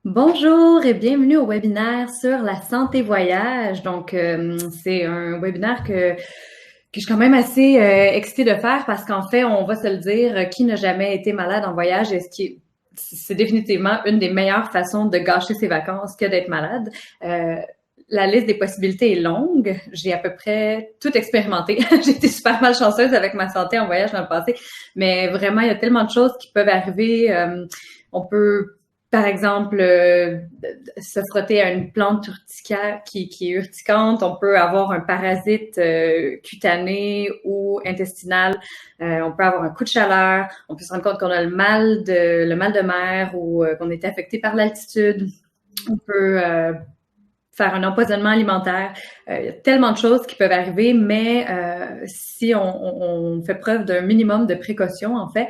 Bonjour et bienvenue au webinaire sur la santé voyage. Donc, c'est un webinaire que je suis quand même assez excitée de faire parce qu'en fait, on va se le dire, qui n'a jamais été malade en voyage et c'est définitivement une des meilleures façons de gâcher ses vacances que d'être malade. Euh, la liste des possibilités est longue. J'ai à peu près tout expérimenté. J'ai été super malchanceuse avec ma santé en voyage dans le passé, mais vraiment, il y a tellement de choses qui peuvent arriver. On peut par exemple, se frotter à une plante urticaire qui est urticante, on peut avoir un parasite cutané ou intestinal, on peut avoir un coup de chaleur, on peut se rendre compte qu'on a le mal de mer ou qu'on est affecté par l'altitude, on peut faire un empoisonnement alimentaire. Il y a tellement de choses qui peuvent arriver, mais si on fait preuve d'un minimum de précaution, en fait,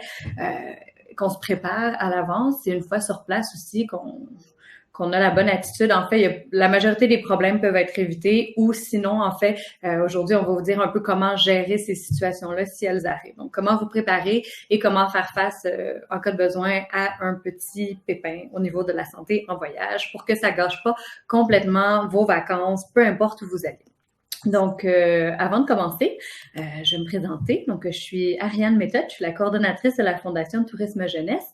qu'on se prépare à l'avance et une fois sur place aussi qu'on a la bonne attitude. En fait, la majorité des problèmes peuvent être évités ou sinon, en fait, aujourd'hui, on va vous dire un peu comment gérer ces situations-là si elles arrivent. Donc, comment vous préparer et comment faire face en cas de besoin à un petit pépin au niveau de la santé en voyage pour que ça gâche pas complètement vos vacances, peu importe où vous allez. Donc, avant de commencer, je vais me présenter. Donc, je suis Ariane Méthode, je suis la coordonnatrice de la Fondation de tourisme jeunesse.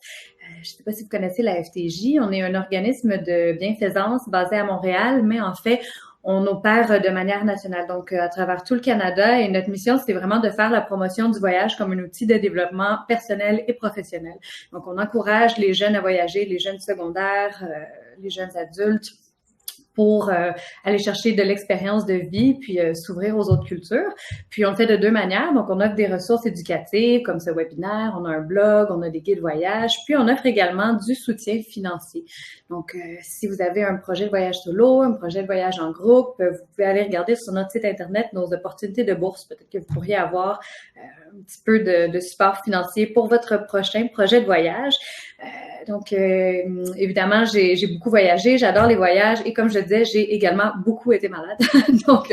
Je ne sais pas si vous connaissez la FTJ. On est un organisme de bienfaisance basé à Montréal, mais en fait, on opère de manière nationale, donc à travers tout le Canada. Et notre mission, c'est vraiment de faire la promotion du voyage comme un outil de développement personnel et professionnel. Donc, on encourage les jeunes à voyager, les jeunes secondaires, les jeunes adultes, pour aller chercher de l'expérience de vie, puis s'ouvrir aux autres cultures. Puis on le fait de deux manières. Donc, on offre des ressources éducatives comme ce webinaire, on a un blog, on a des guides voyage, puis on offre également du soutien financier. Donc, si vous avez un projet de voyage solo, un projet de voyage en groupe, vous pouvez aller regarder sur notre site Internet nos opportunités de bourse. Peut-être que vous pourriez avoir un petit peu de support financier pour votre prochain projet de voyage. Donc, évidemment, j'ai beaucoup voyagé, j'adore les voyages et comme je le disais, j'ai également beaucoup été malade. Donc,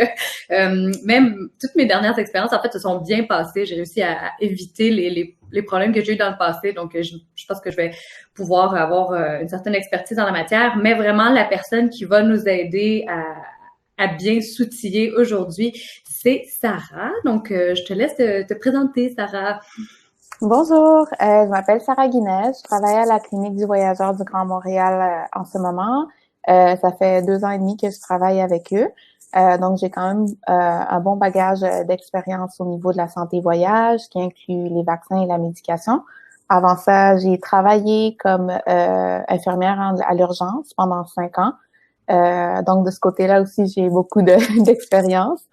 même toutes mes dernières expériences, en fait, se sont bien passées. J'ai réussi à éviter les problèmes que j'ai eu dans le passé. Donc, je pense que je vais pouvoir avoir une certaine expertise dans la matière, mais vraiment, la personne qui va nous aider à bien s'outiller aujourd'hui, c'est Sarah. Donc, je te laisse te présenter, Sarah. Bonjour, je m'appelle Sarah Guinez, je travaille à la clinique du voyageur du Grand Montréal en ce moment. Ça fait 2 ans et demi que je travaille avec eux. Donc, j'ai quand même un bon bagage d'expérience au niveau de la santé voyage, qui inclut les vaccins et la médication. Avant ça, j'ai travaillé comme infirmière à l'urgence pendant 5 ans. Donc, de ce côté-là aussi, j'ai beaucoup d'expérience.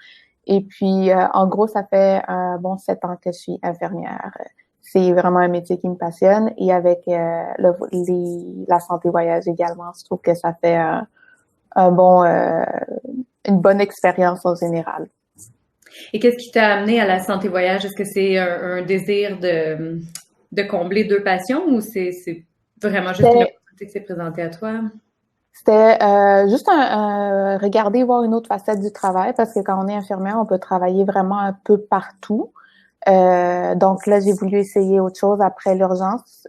Et puis, en gros, ça fait un bon 7 ans que je suis infirmière. C'est vraiment un métier qui me passionne et avec la santé voyage également, je trouve que ça fait une bonne expérience en général. Et qu'est-ce qui t'a amené à la santé voyage? Est-ce que c'est un désir de combler deux passions ou c'est vraiment juste une C'était, opportunité qui s'est présentée à toi? c'était juste regarder, voir une autre facette du travail parce que quand on est infirmière, on peut travailler vraiment un peu partout. Donc là, j'ai voulu essayer autre chose après l'urgence.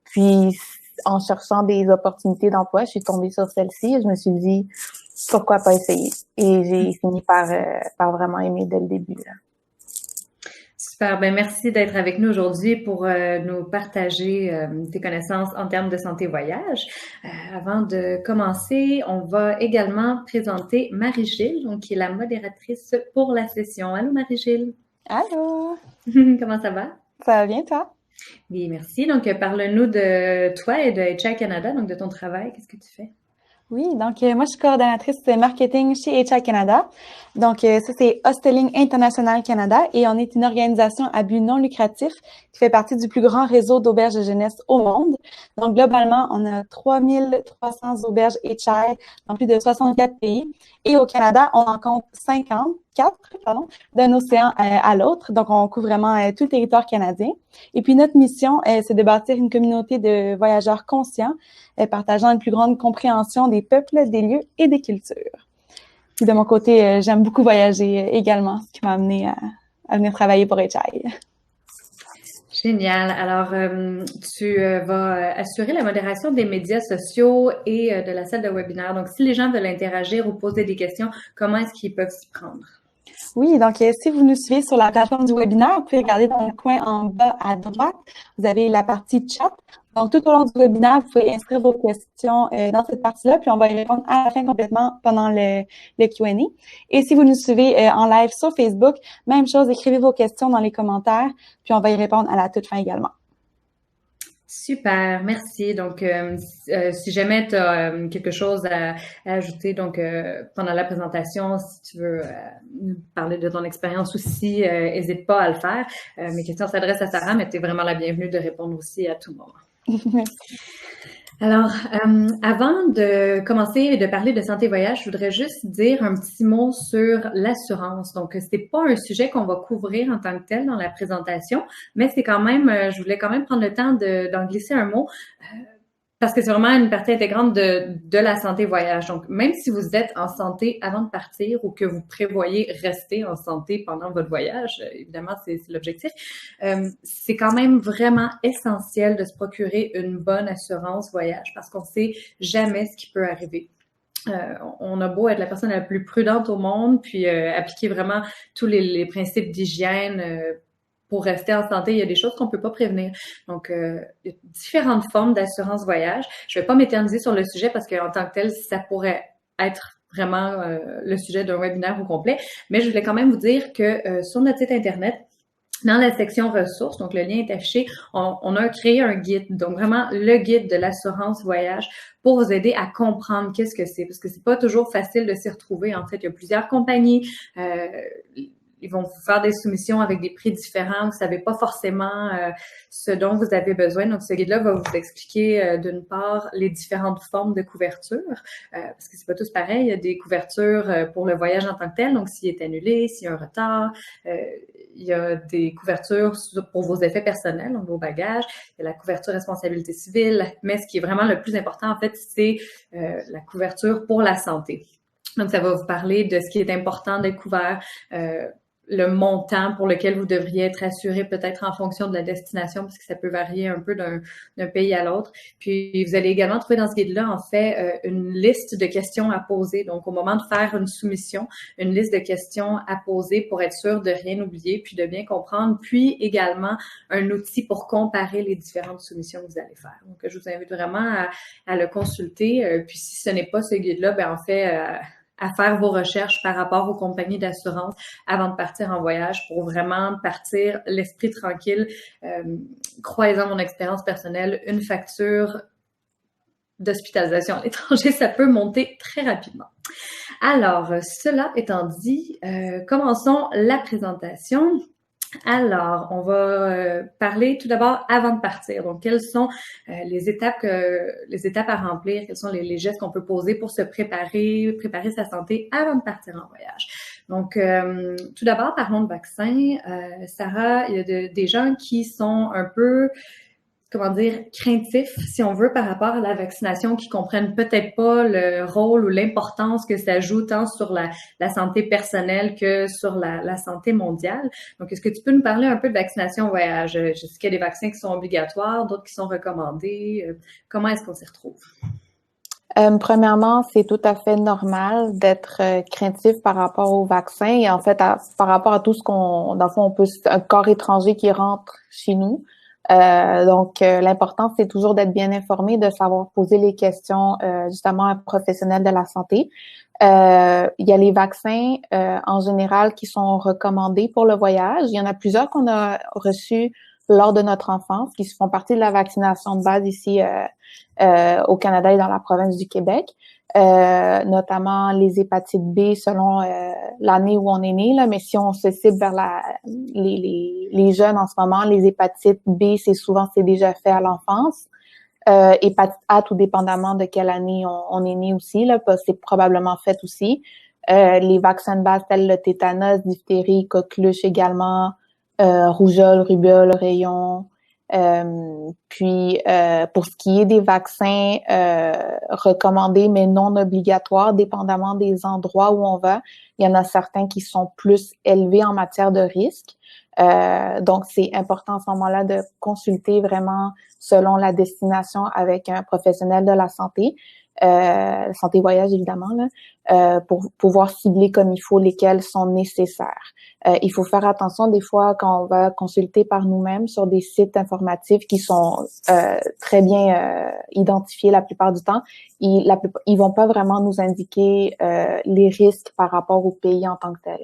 Puis, en cherchant des opportunités d'emploi, je suis tombée sur celle-ci et je me suis dit, pourquoi pas essayer? Et j'ai fini par vraiment aimer dès le début, là. Super. Ben merci d'être avec nous aujourd'hui pour nous partager tes connaissances en termes de santé voyage. Avant de commencer, on va également présenter Marie-Gilles, donc qui est la modératrice pour la session. Allô Marie-Gilles. Allô? Comment ça va? Ça va bien, toi? Oui, merci. Donc, parle-nous de toi et de HR Canada, donc de ton travail. Qu'est-ce que tu fais? Oui, donc moi je suis coordonnatrice de marketing chez HR Canada. Donc ça c'est Hosteling International Canada et on est une organisation à but non lucratif qui fait partie du plus grand réseau d'auberges de jeunesse au monde. Donc globalement, on a 3300 auberges HR dans plus de 64 pays et au Canada, on en compte 54, d'un océan à l'autre. Donc on couvre vraiment tout le territoire canadien. Et puis notre mission, c'est de bâtir une communauté de voyageurs conscients partageant une plus grande compréhension des peuples, des lieux et des cultures. Puis de mon côté, j'aime beaucoup voyager également, ce qui m'a amené à venir travailler pour HI. Génial. Alors, tu vas assurer la modération des médias sociaux et de la salle de webinaire. Donc, si les gens veulent interagir ou poser des questions, comment est-ce qu'ils peuvent s'y prendre? Oui, donc si vous nous suivez sur la plateforme du webinaire, vous pouvez regarder dans le coin en bas à droite, vous avez la partie chat. Donc, tout au long du webinaire, vous pouvez inscrire vos questions dans cette partie-là, puis on va y répondre à la fin complètement pendant le Q&A. Et si vous nous suivez en live sur Facebook, même chose, écrivez vos questions dans les commentaires, puis on va y répondre à la toute fin également. Super, merci. Donc, si jamais tu as quelque chose à ajouter donc pendant la présentation, si tu veux nous parler de ton expérience aussi, n'hésite pas à le faire. Mes questions s'adressent à Sarah, mais tu es vraiment la bienvenue de répondre aussi à tout moment. Alors, avant de commencer et de parler de santé voyage, je voudrais juste dire un petit mot sur l'assurance. Donc, c'est pas un sujet qu'on va couvrir en tant que tel dans la présentation, mais c'est quand même, je voulais quand même prendre le temps d'en glisser un mot. Parce que c'est vraiment une partie intégrante de la santé voyage. Donc, même si vous êtes en santé avant de partir ou que vous prévoyez rester en santé pendant votre voyage, évidemment, c'est l'objectif, c'est quand même vraiment essentiel de se procurer une bonne assurance voyage parce qu'on sait jamais ce qui peut arriver. On a beau être la personne la plus prudente au monde, puis appliquer vraiment tous les principes d'hygiène pour rester en santé, il y a des choses qu'on peut pas prévenir. Donc, il y a différentes formes d'assurance voyage. Je vais pas m'éterniser sur le sujet parce qu'en tant que tel, ça pourrait être vraiment le sujet d'un webinaire au complet. Mais je voulais quand même vous dire que sur notre site Internet, dans la section ressources, donc le lien est affiché, on a créé un guide, donc vraiment le guide de l'assurance voyage pour vous aider à comprendre qu'est-ce que c'est, parce que c'est pas toujours facile de s'y retrouver. En fait, il y a plusieurs compagnies, ils vont vous faire des soumissions avec des prix différents. Vous savez pas forcément ce dont vous avez besoin. Donc, ce guide-là va vous expliquer d'une part les différentes formes de couverture, parce que c'est pas tous pareil. Il y a des couvertures pour le voyage en tant que tel. Donc, s'il est annulé, s'il y a un retard, il y a des couvertures pour vos effets personnels, donc vos bagages. Il y a la couverture responsabilité civile. Mais ce qui est vraiment le plus important, en fait, c'est la couverture pour la santé. Donc, ça va vous parler de ce qui est important d'être couvert, le montant pour lequel vous devriez être assuré peut-être en fonction de la destination, parce que ça peut varier un peu d'un pays à l'autre. Puis, vous allez également trouver dans ce guide-là, en fait, une liste de questions à poser. Donc, au moment de faire une soumission, une liste de questions à poser pour être sûr de rien oublier, puis de bien comprendre, puis également un outil pour comparer les différentes soumissions que vous allez faire. Donc, je vous invite vraiment à le consulter. Puis, si ce n'est pas ce guide-là, ben en fait, à faire vos recherches par rapport aux compagnies d'assurance avant de partir en voyage pour vraiment partir l'esprit tranquille. Croyez-en mon expérience personnelle, une facture d'hospitalisation à l'étranger, ça peut monter très rapidement. Alors, cela étant dit, commençons la présentation. Alors, on va parler tout d'abord avant de partir. Donc, quelles sont les étapes à remplir, quels sont les gestes qu'on peut poser pour se préparer sa santé avant de partir en voyage. Donc, tout d'abord, parlons de vaccins. Sarah, il y a des gens qui sont un peu craintifs, si on veut, par rapport à la vaccination, qui comprennent peut-être pas le rôle ou l'importance que ça joue tant sur la santé personnelle que sur la santé mondiale. Donc, est-ce que tu peux nous parler un peu de vaccination au voyage? Je sais qu'il y a des vaccins qui sont obligatoires, d'autres qui sont recommandés. Comment est-ce qu'on s'y retrouve? Premièrement, c'est tout à fait normal d'être craintif par rapport au vaccin et en fait, par rapport à tout ce dans le fond, un corps étranger qui rentre chez nous. Donc, l'important, c'est toujours d'être bien informé, de savoir poser les questions justement à un professionnel de la santé. Il y a les vaccins en général qui sont recommandés pour le voyage. Il y en a plusieurs qu'on a reçus lors de notre enfance, qui font partie de la vaccination de base ici au Canada et dans la province du Québec. Notamment les hépatites B selon l'année où on est né, là, mais si on se cible vers les jeunes en ce moment, les hépatites B, c'est déjà fait à l'enfance. Hépatite A, tout dépendamment de quelle année on est né aussi, là, c'est probablement fait aussi. Les vaccins de base tels le tétanos, diphtérie, coqueluche également, rougeole, rubéole, rayon. Puis pour ce qui est des vaccins recommandés mais non obligatoires, dépendamment des endroits où on va, il y en a certains qui sont plus élevés en matière de risque. Donc, c'est important à ce moment-là de consulter vraiment selon la destination avec un professionnel de la santé, santé voyage évidemment, là, pour pouvoir cibler comme il faut lesquels sont nécessaires. Il faut faire attention des fois quand on va consulter par nous-mêmes sur des sites informatifs qui sont très bien identifiés la plupart du temps. Ils vont pas vraiment nous indiquer les risques par rapport au pays en tant que tel.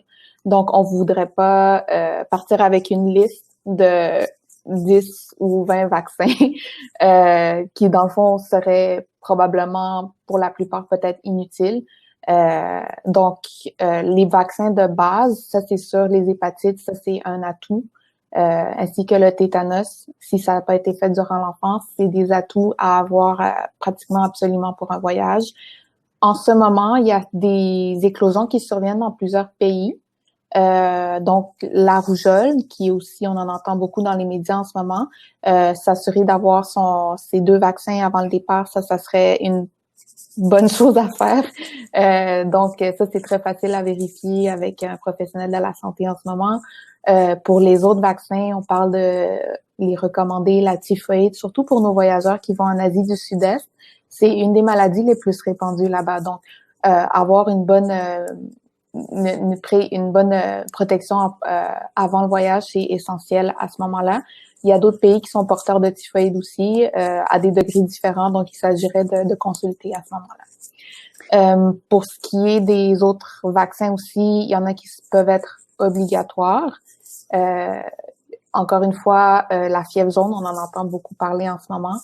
Donc, on voudrait pas partir avec une liste de 10 ou 20 vaccins qui, dans le fond, seraient probablement, pour la plupart, peut-être inutiles. Donc, les vaccins de base, ça, c'est sûr, les hépatites, ça, c'est un atout. Ainsi que le tétanos, si ça n'a pas été fait durant l'enfance, c'est des atouts à avoir pratiquement absolument pour un voyage. En ce moment, il y a des éclosions qui surviennent dans plusieurs pays. Donc, la rougeole, qui aussi, on en entend beaucoup dans les médias en ce moment, s'assurer d'avoir ces 2 vaccins avant le départ, ça serait une bonne chose à faire. Donc, ça, c'est très facile à vérifier avec un professionnel de la santé en ce moment. Pour les autres vaccins, on parle de les recommander, la typhoïde, surtout pour nos voyageurs qui vont en Asie du Sud-Est. C'est une des maladies les plus répandues là-bas. Donc, avoir une bonne protection avant le voyage, c'est essentiel à ce moment-là. Il y a d'autres pays qui sont porteurs de typhoïde aussi, à des degrés différents, donc il s'agirait de consulter à ce moment-là. Pour ce qui est des autres vaccins aussi, il y en a qui peuvent être obligatoires. Encore une fois, la fièvre jaune, on en entend beaucoup parler en ce moment.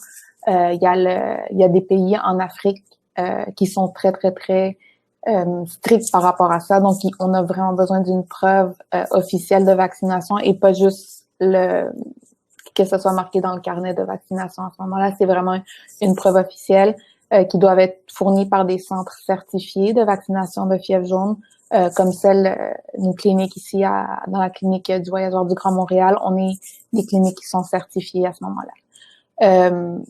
Il y a des pays en Afrique qui sont très, très, très strict par rapport à ça. Donc, on a vraiment besoin d'une preuve officielle de vaccination et pas juste que ce soit marqué dans le carnet de vaccination. À ce moment-là, c'est vraiment une preuve officielle qui doit être fournie par des centres certifiés de vaccination de fièvre jaune, comme nos cliniques ici dans la clinique du Voyageur du Grand Montréal. On est des cliniques qui sont certifiées à ce moment-là.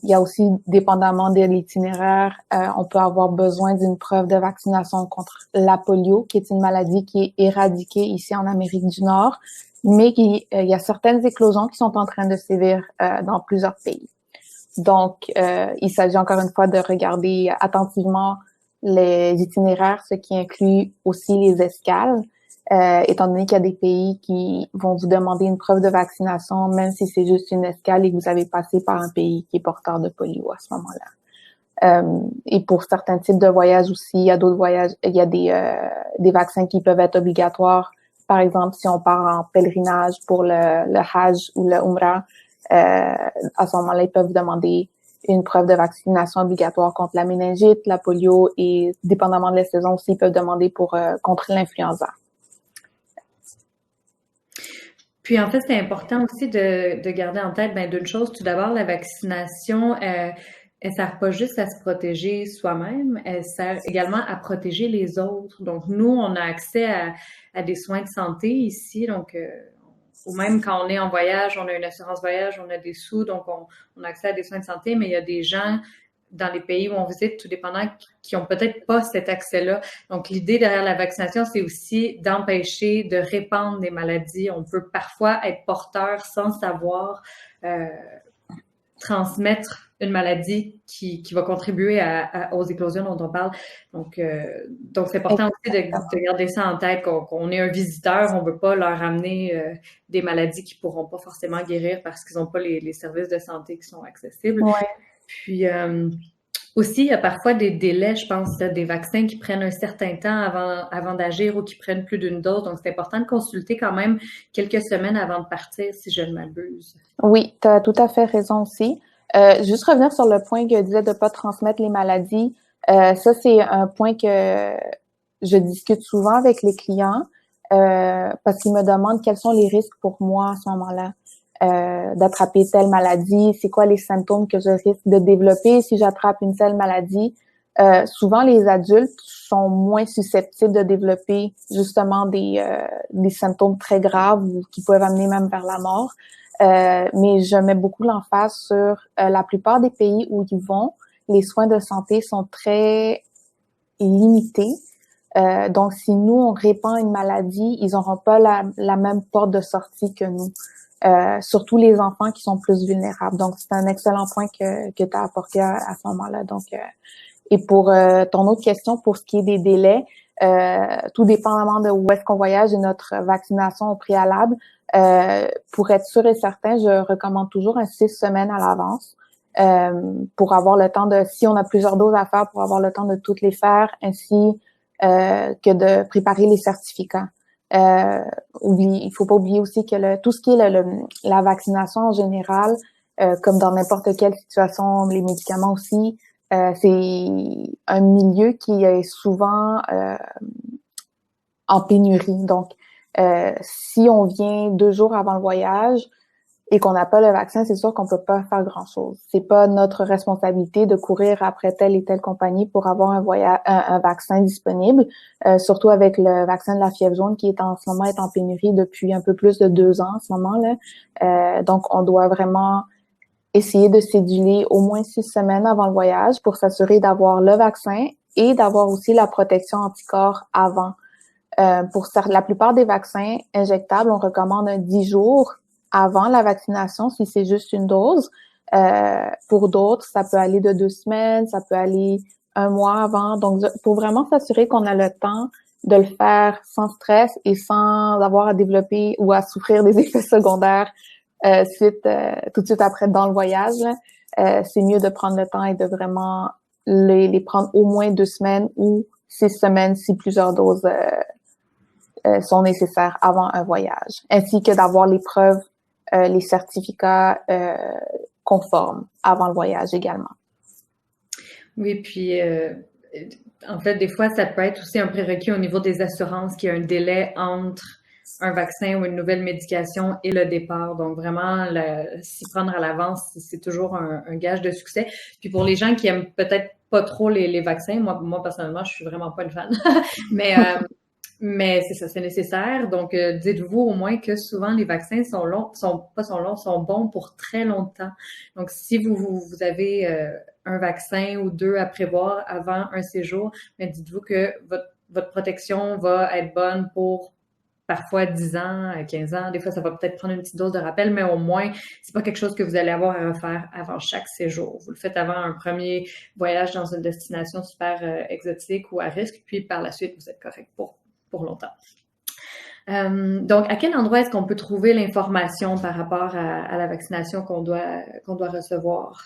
Il y a aussi, dépendamment de l'itinéraire, on peut avoir besoin d'une preuve de vaccination contre la polio, qui est une maladie qui est éradiquée ici en Amérique du Nord, mais il y a certaines éclosions qui sont en train de sévir dans plusieurs pays. Donc, il s'agit encore une fois de regarder attentivement les itinéraires, ce qui inclut aussi les escales. Étant donné qu'il y a des pays qui vont vous demander une preuve de vaccination, même si c'est juste une escale et que vous avez passé par un pays qui est porteur de polio à ce moment-là. Et pour certains types de voyages aussi, il y a d'autres voyages, il y a des vaccins qui peuvent être obligatoires. Par exemple, si on part en pèlerinage pour le Hajj ou le Umrah, à ce moment-là, ils peuvent vous demander une preuve de vaccination obligatoire contre la méningite, la polio et, dépendamment de la saison aussi, ils peuvent demander contre l'influenza. Puis en fait, c'est important aussi de garder en tête d'une chose, tout d'abord, la vaccination, elle sert pas juste à se protéger soi-même, elle sert également à protéger les autres. Donc nous, on a accès à des soins de santé ici, donc ou même quand on est en voyage, on a une assurance voyage, on a des sous, donc on a accès à des soins de santé, mais il y a des gens dans les pays où on visite, tout dépendant, qui ont peut-être pas cet accès-là. Donc, l'idée derrière la vaccination, c'est aussi d'empêcher de répandre des maladies. On peut parfois être porteur sans savoir transmettre une maladie qui va contribuer aux éclosions dont on parle. Donc c'est important aussi de garder ça en tête, qu'on est un visiteur, on veut pas leur amener des maladies qui pourront pas forcément guérir parce qu'ils n'ont pas les services de santé qui sont accessibles. Ouais. Puis aussi, il y a parfois des délais, je pense, des vaccins qui prennent un certain temps avant d'agir ou qui prennent plus d'une dose. Donc, c'est important de consulter quand même quelques semaines avant de partir, si je ne m'abuse. Oui, tu as tout à fait raison aussi. Juste revenir sur le point que je disais de ne pas transmettre les maladies. Ça, c'est un point que je discute souvent avec les clients parce qu'ils me demandent quels sont les risques pour moi à ce moment-là. D'attraper telle maladie, c'est quoi les symptômes que je risque de développer si j'attrape une telle maladie. Souvent, les adultes sont moins susceptibles de développer justement des symptômes très graves ou qui peuvent amener même vers la mort. Mais je mets beaucoup l'emphase sur la plupart des pays où ils vont, les soins de santé sont très limités. Donc, si nous, on répand une maladie, ils n'auront pas la même porte de sortie que nous. Surtout les enfants qui sont plus vulnérables. Donc, c'est un excellent point que tu as apporté à ce moment-là. Donc, et pour ton autre question, pour ce qui est des délais, tout dépendamment de où est-ce qu'on voyage et notre vaccination au préalable, pour être sûr et certain, je recommande toujours un 6 semaines à l'avance pour avoir le temps de, si on a plusieurs doses à faire, pour avoir le temps de toutes les faire, ainsi que de préparer les certificats. Il faut pas oublier aussi que tout ce qui est la vaccination en général, comme dans n'importe quelle situation, les médicaments aussi, c'est un milieu qui est souvent en pénurie. Donc, si on vient 2 jours avant le voyage et qu'on n'a pas le vaccin, c'est sûr qu'on peut pas faire grand-chose. C'est pas notre responsabilité de courir après telle et telle compagnie pour avoir un vaccin disponible, surtout avec le vaccin de la fièvre jaune qui est en ce moment est en pénurie depuis un peu plus de 2 ans en ce moment-là. Donc, on doit vraiment essayer de céduler au moins 6 semaines avant le voyage pour s'assurer d'avoir le vaccin et d'avoir aussi la protection anticorps avant. Pour la plupart des vaccins injectables, on recommande 10 jours avant la vaccination si c'est juste une dose. Pour d'autres, ça peut aller de 2 semaines, ça peut aller 1 mois avant. Donc, pour vraiment s'assurer qu'on a le temps de le faire sans stress et sans avoir à développer ou à souffrir des effets secondaires tout de suite après dans le voyage, c'est mieux de prendre le temps et de vraiment les prendre au moins 2 semaines ou 6 semaines si plusieurs doses sont nécessaires avant un voyage, ainsi que d'avoir les preuves, les certificats conformes avant le voyage également. Oui, puis en fait, des fois, ça peut être aussi un prérequis au niveau des assurances qu'il y a un délai entre un vaccin ou une nouvelle médication et le départ. Donc, vraiment, s'y prendre à l'avance, c'est toujours un gage de succès. Puis pour les gens qui aiment peut-être pas trop les vaccins, moi personnellement, je suis vraiment pas une fan. Mais c'est ça, c'est nécessaire. Donc, dites-vous au moins que souvent les vaccins sont bons pour très longtemps. Donc, si vous avez un vaccin ou 2 à prévoir avant un séjour, mais dites-vous que votre protection va être bonne pour parfois 10 ans, 15 ans. Des fois, ça va peut-être prendre une petite dose de rappel, mais au moins, c'est pas quelque chose que vous allez avoir à refaire avant chaque séjour. Vous le faites avant un premier voyage dans une destination super exotique ou à risque, puis par la suite, vous êtes correct pour longtemps. Donc, à quel endroit est-ce qu'on peut trouver l'information par rapport à la vaccination qu'on doit recevoir?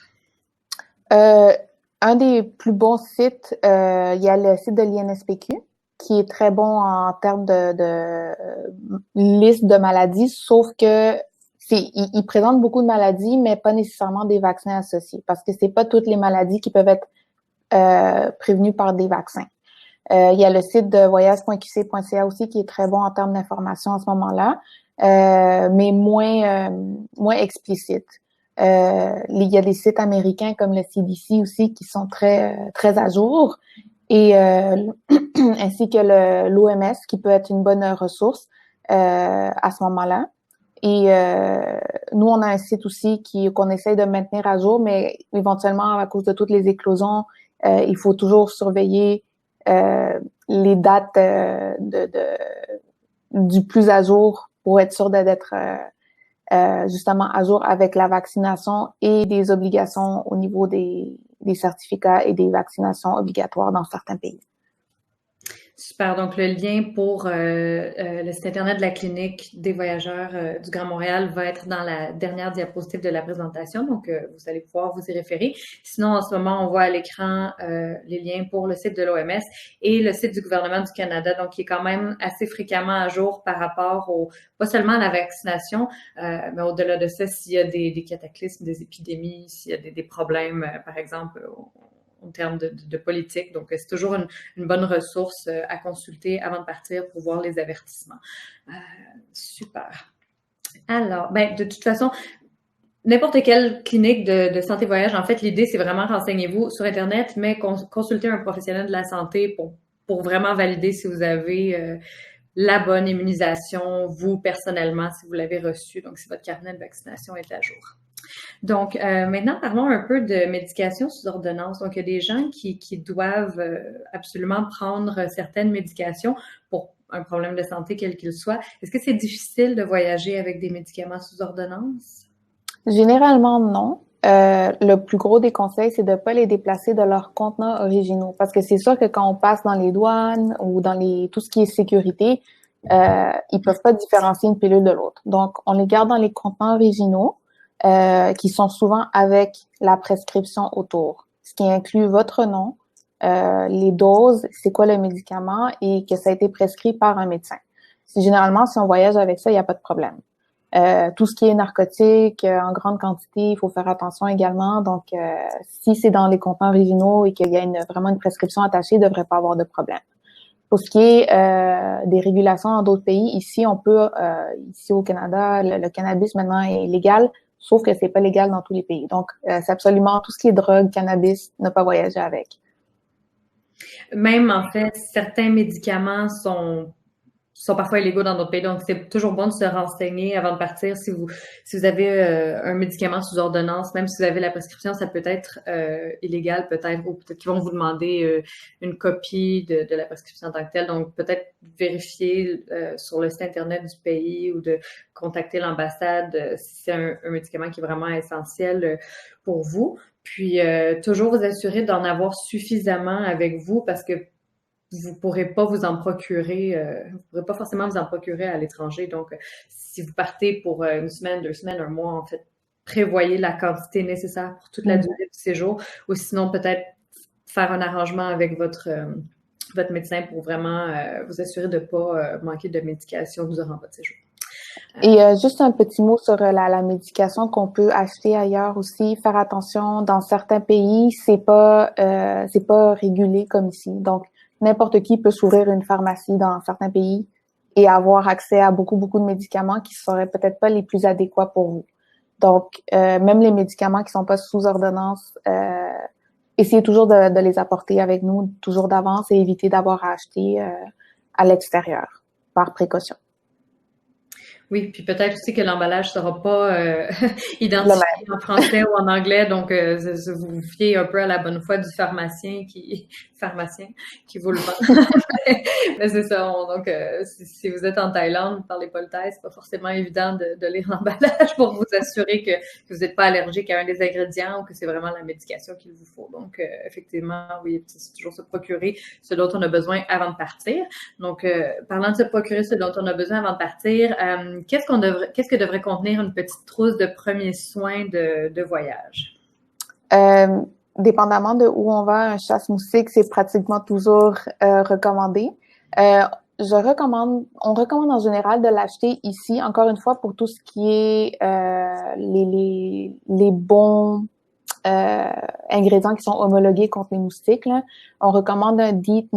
Un des plus bons sites, il y a le site de l'INSPQ, qui est très bon en termes de liste de maladies, sauf que il présente beaucoup de maladies, mais pas nécessairement des vaccins associés, parce que c'est pas toutes les maladies qui peuvent être prévenues par des vaccins. Il y a le site de voyage.qc.ca aussi qui est très bon en termes d'information à ce moment-là, mais moins explicite. Il y a des sites américains comme le CDC aussi qui sont très à jour, et ainsi que l'OMS qui peut être une bonne ressource à ce moment-là. Et nous, on a un site aussi qu'on essaye de maintenir à jour, mais éventuellement, à cause de toutes les éclosions, il faut toujours surveiller les dates du plus à jour pour être sûr d'être justement à jour avec la vaccination et des obligations au niveau des certificats et des vaccinations obligatoires dans certains pays. Super. Donc, le lien pour le site Internet de la clinique des voyageurs du Grand Montréal va être dans la dernière diapositive de la présentation. Donc, vous allez pouvoir vous y référer. Sinon, en ce moment, on voit à l'écran les liens pour le site de l'OMS et le site du gouvernement du Canada, donc qui est quand même assez fréquemment à jour par rapport pas seulement à la vaccination, mais au-delà de ça, s'il y a des cataclysmes, des épidémies, s'il y a des problèmes, par exemple, en termes de politique. Donc, c'est toujours une bonne ressource à consulter avant de partir pour voir les avertissements. Super. Alors, de toute façon, n'importe quelle clinique de santé voyage, en fait, l'idée, c'est vraiment renseignez-vous sur Internet, mais consultez un professionnel de la santé pour vraiment valider si vous avez la bonne immunisation, vous, personnellement, si vous l'avez reçu. Donc, si votre carnet de vaccination est à jour. Donc, maintenant, parlons un peu de médication sous ordonnance. Donc, il y a des gens qui doivent absolument prendre certaines médications pour un problème de santé quel qu'il soit. Est-ce que c'est difficile de voyager avec des médicaments sous ordonnance? Généralement, non. Le plus gros des conseils, c'est de ne pas les déplacer de leurs contenants originaux. Parce que c'est sûr que quand on passe dans les douanes ou dans tout ce qui est sécurité, ils peuvent pas différencier une pilule de l'autre. Donc, on les garde dans les contenants originaux, qui sont souvent avec la prescription autour, ce qui inclut votre nom, les doses, c'est quoi le médicament et que ça a été prescrit par un médecin. Généralement, si on voyage avec ça, il n'y a pas de problème. Tout ce qui est narcotique en grande quantité, il faut faire attention également. Donc, si c'est dans les contenants originaux et qu'il y a vraiment une prescription attachée, il ne devrait pas avoir de problème. Pour ce qui est des régulations dans d'autres pays, ici on peut, ici au Canada, le cannabis maintenant est légal, sauf que c'est pas légal dans tous les pays. Donc, c'est absolument tout ce qui est drogue, cannabis, ne pas voyager avec. Même, en fait, certains médicaments sont parfois illégaux dans d'autres pays. Donc, c'est toujours bon de se renseigner avant de partir. Si vous avez un médicament sous ordonnance, même si vous avez la prescription, ça peut être illégal, peut-être, ou peut-être qu'ils vont vous demander une copie de la prescription en tant que telle. Donc, peut-être vérifier sur le site Internet du pays ou de contacter l'ambassade si c'est un médicament qui est vraiment essentiel pour vous. Puis, toujours vous assurer d'en avoir suffisamment avec vous parce que vous pourrez pas vous en procurer, vous pourrez pas forcément vous en procurer à l'étranger. Donc, si vous partez pour une semaine, 2 semaines, un mois, en fait, prévoyez la quantité nécessaire pour toute la durée du séjour, ou sinon peut-être faire un arrangement avec votre médecin pour vraiment vous assurer de pas manquer de médication durant votre séjour. Et juste un petit mot sur la médication qu'on peut acheter ailleurs aussi. Faire attention, dans certains pays, c'est pas régulé comme ici. Donc, n'importe qui peut s'ouvrir une pharmacie dans certains pays et avoir accès à beaucoup de médicaments qui seraient peut-être pas les plus adéquats pour vous. Donc, même les médicaments qui sont pas sous ordonnance, essayez toujours de les apporter avec nous, toujours d'avance et éviter d'avoir à acheter à l'extérieur, par précaution. Oui, puis peut-être aussi que l'emballage sera pas identifié en français ou en anglais, donc vous vous fiez un peu à la bonne foi du pharmacien qui vous le vend. Mais c'est ça. Donc, si vous êtes en Thaïlande, vous parlez pas le thaï, c'est pas forcément évident de lire l'emballage pour vous assurer que vous n'êtes pas allergique à un des ingrédients ou que c'est vraiment la médication qu'il vous faut. Donc, effectivement, oui, c'est toujours se procurer ce dont on a besoin avant de partir. Donc, parlant de se procurer ce dont on a besoin avant de partir, qu'est-ce que devrait contenir une petite trousse de premiers soins de voyage? Dépendamment de où on va, un chasse-moustique, c'est pratiquement toujours recommandé. On recommande en général de l'acheter ici, encore une fois, pour tout ce qui est les bons ingrédients qui sont homologués contre les moustiques. Là. On recommande un DEET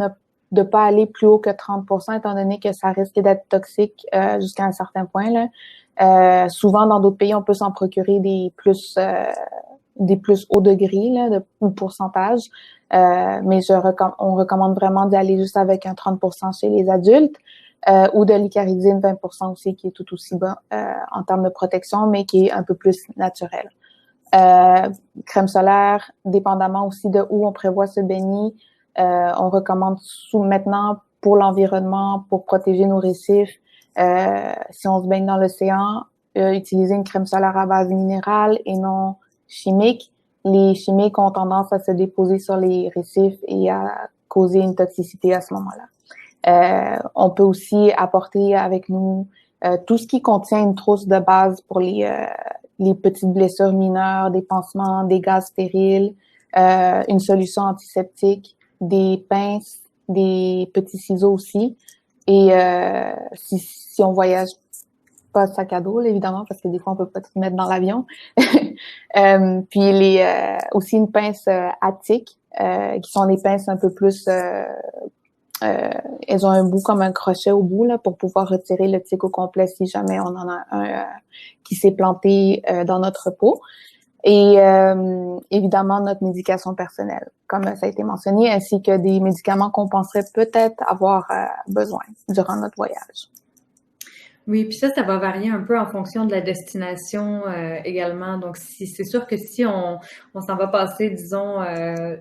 de pas aller plus haut que 30%, étant donné que ça risque d'être toxique jusqu'à un certain point. Là. Souvent, dans d'autres pays, on peut s'en procurer des plus hauts degrés là, de pourcentage. Mais on recommande vraiment d'y aller juste avec un 30% chez les adultes ou de l'icaridine 20% aussi, qui est tout aussi bas en termes de protection, mais qui est un peu plus naturel. Crème solaire, dépendamment aussi de où on prévoit se baigner, on recommande maintenant pour l'environnement, pour protéger nos récifs, si on se baigne dans l'océan, utiliser une crème solaire à base minérale et non chimique. Les chimiques ont tendance à se déposer sur les récifs et à causer une toxicité à ce moment-là. On peut aussi apporter avec nous tout ce qui contient une trousse de base pour les petites blessures mineures, des pansements, des gaz stériles, une solution antiseptique, des pinces, des petits ciseaux aussi. Et si on voyage pas de sac à dos, là, évidemment, parce que des fois, on peut pas tout mettre dans l'avion. Puis aussi une pince attique, qui sont des pinces un peu plus... elles ont un bout comme un crochet au bout là pour pouvoir retirer le tic au complet si jamais on en a un qui s'est planté dans notre peau. Et évidemment, notre médication personnelle, comme ça a été mentionné, ainsi que des médicaments qu'on penserait peut-être avoir besoin durant notre voyage. Oui, puis ça va varier un peu en fonction de la destination également. Donc, si c'est sûr que si on s'en va passer, disons,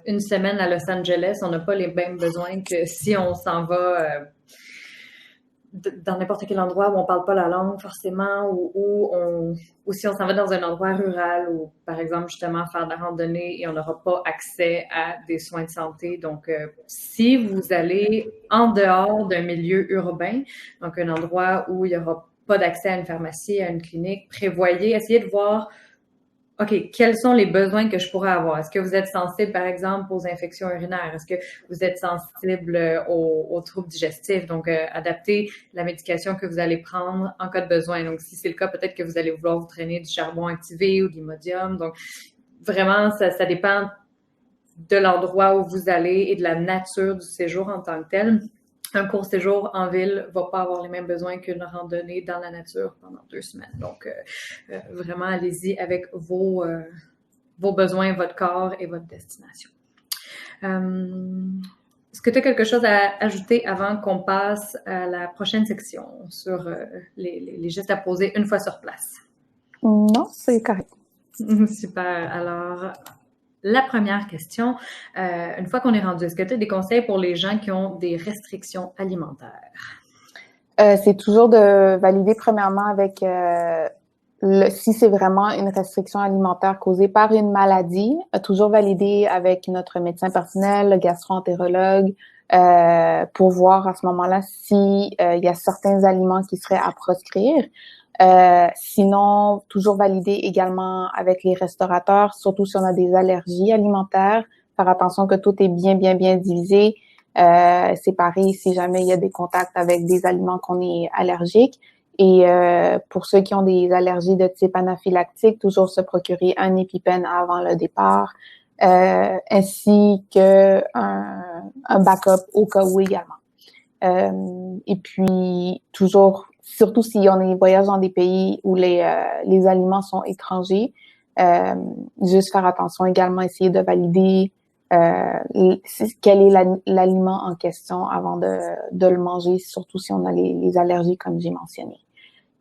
une semaine à Los Angeles, on n'a pas les mêmes besoins que si on s'en va dans n'importe quel endroit où on parle pas la langue forcément, ou si on s'en va dans un endroit rural où, par exemple, justement, faire de la randonnée et on n'aura pas accès à des soins de santé. Donc, si vous allez en dehors d'un milieu urbain, donc un endroit où il n'y aura pas d'accès à une pharmacie, à une clinique, prévoyez, essayez de voir OK, quels sont les besoins que je pourrais avoir? Est-ce que vous êtes sensible, par exemple, aux infections urinaires? Est-ce que vous êtes sensible aux troubles digestifs? Donc, adapter la médication que vous allez prendre en cas de besoin. Donc, si c'est le cas, peut-être que vous allez vouloir vous traîner du charbon activé ou de l'imodium. Donc, vraiment, ça dépend de l'endroit où vous allez et de la nature du séjour en tant que tel. Un court séjour en ville va pas avoir les mêmes besoins qu'une randonnée dans la nature pendant 2 semaines. Donc, vraiment, allez-y avec vos besoins, votre corps et votre destination. Est-ce que tu as quelque chose à ajouter avant qu'on passe à la prochaine section sur les gestes à poser une fois sur place? Non, c'est correct. Super. Alors, la première question, une fois qu'on est rendu, est-ce que tu as des conseils pour les gens qui ont des restrictions alimentaires? C'est toujours de valider premièrement avec si c'est vraiment une restriction alimentaire causée par une maladie, toujours valider avec notre médecin personnel, le gastro-entérologue, pour voir à ce moment-là si il y a certains aliments qui seraient à proscrire. Sinon, toujours valider également avec les restaurateurs, surtout si on a des allergies alimentaires, faire attention que tout est bien divisé, séparer si jamais il y a des contacts avec des aliments qu'on est allergique. Et pour ceux qui ont des allergies de type anaphylactique, toujours se procurer un EpiPen avant le départ, ainsi que un backup au cas où également. Et puis, toujours, surtout si on voyage dans des pays où les aliments sont étrangers, juste faire attention également, essayer de valider quel est l'aliment en question avant de le manger, surtout si on a les allergies comme j'ai mentionné.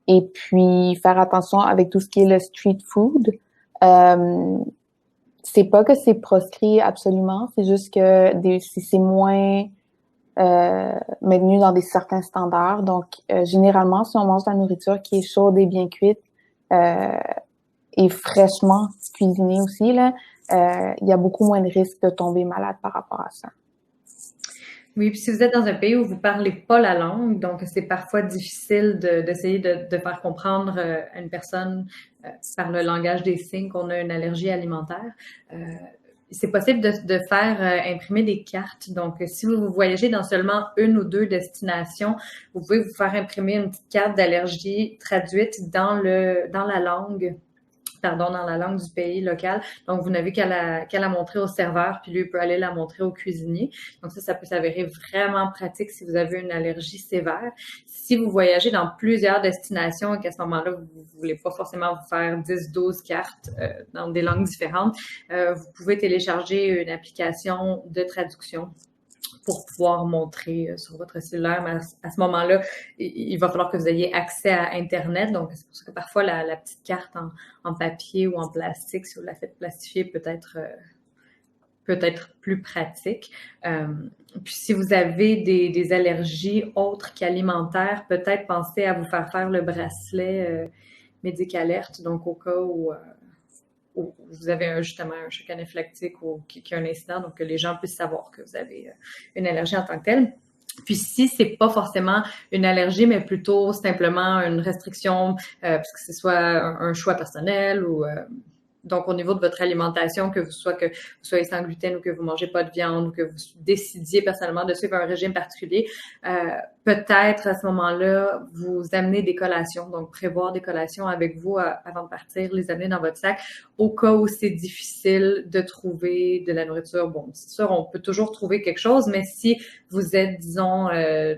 Et puis, faire attention avec tout ce qui est le street food. C'est pas que c'est proscrit absolument, c'est juste que c'est moins maintenu dans des certains standards. Donc, généralement, si on mange de la nourriture qui est chaude et bien cuite et fraîchement cuisinée aussi, là, il y a beaucoup moins de risques de tomber malade par rapport à ça. Oui, puis si vous êtes dans un pays où vous parlez pas la langue, donc c'est parfois difficile d'essayer de faire comprendre à une personne par le langage des signes qu'on a une allergie alimentaire. C'est possible de faire imprimer des cartes. Donc, si vous voyagez dans seulement une ou deux destinations, vous pouvez vous faire imprimer une petite carte d'allergie traduite dans la langue du pays local. Donc, vous n'avez qu'à la montrer au serveur, puis lui, il peut aller la montrer au cuisinier. Donc, ça peut s'avérer vraiment pratique si vous avez une allergie sévère. Si vous voyagez dans plusieurs destinations et qu'à ce moment-là, vous voulez pas forcément vous faire 10-12 cartes dans des langues différentes, vous pouvez télécharger une application de traduction pour pouvoir montrer sur votre cellulaire. Mais à ce moment-là, il va falloir que vous ayez accès à Internet. Donc, c'est pour ça que parfois, la petite carte en papier ou en plastique, si vous la faites plastifier, peut être plus pratique. Puis, si vous avez des allergies autres qu'alimentaires, peut-être pensez à vous faire le bracelet Médic-Alerte, donc au cas où vous avez justement un choc anaphylactique ou qu'il y a un incident, donc que les gens puissent savoir que vous avez une allergie en tant que telle. Puis si c'est pas forcément une allergie, mais plutôt simplement une restriction, parce que ce soit un choix personnel ou donc au niveau de votre alimentation, que vous soyez sans gluten ou que vous mangez pas de viande ou que vous décidiez personnellement de suivre un régime particulier, peut-être à ce moment-là, vous amenez des collations, donc prévoir des collations avec vous avant de partir, les amener dans votre sac au cas où c'est difficile de trouver de la nourriture. Bon, c'est sûr, on peut toujours trouver quelque chose, mais si vous êtes, disons,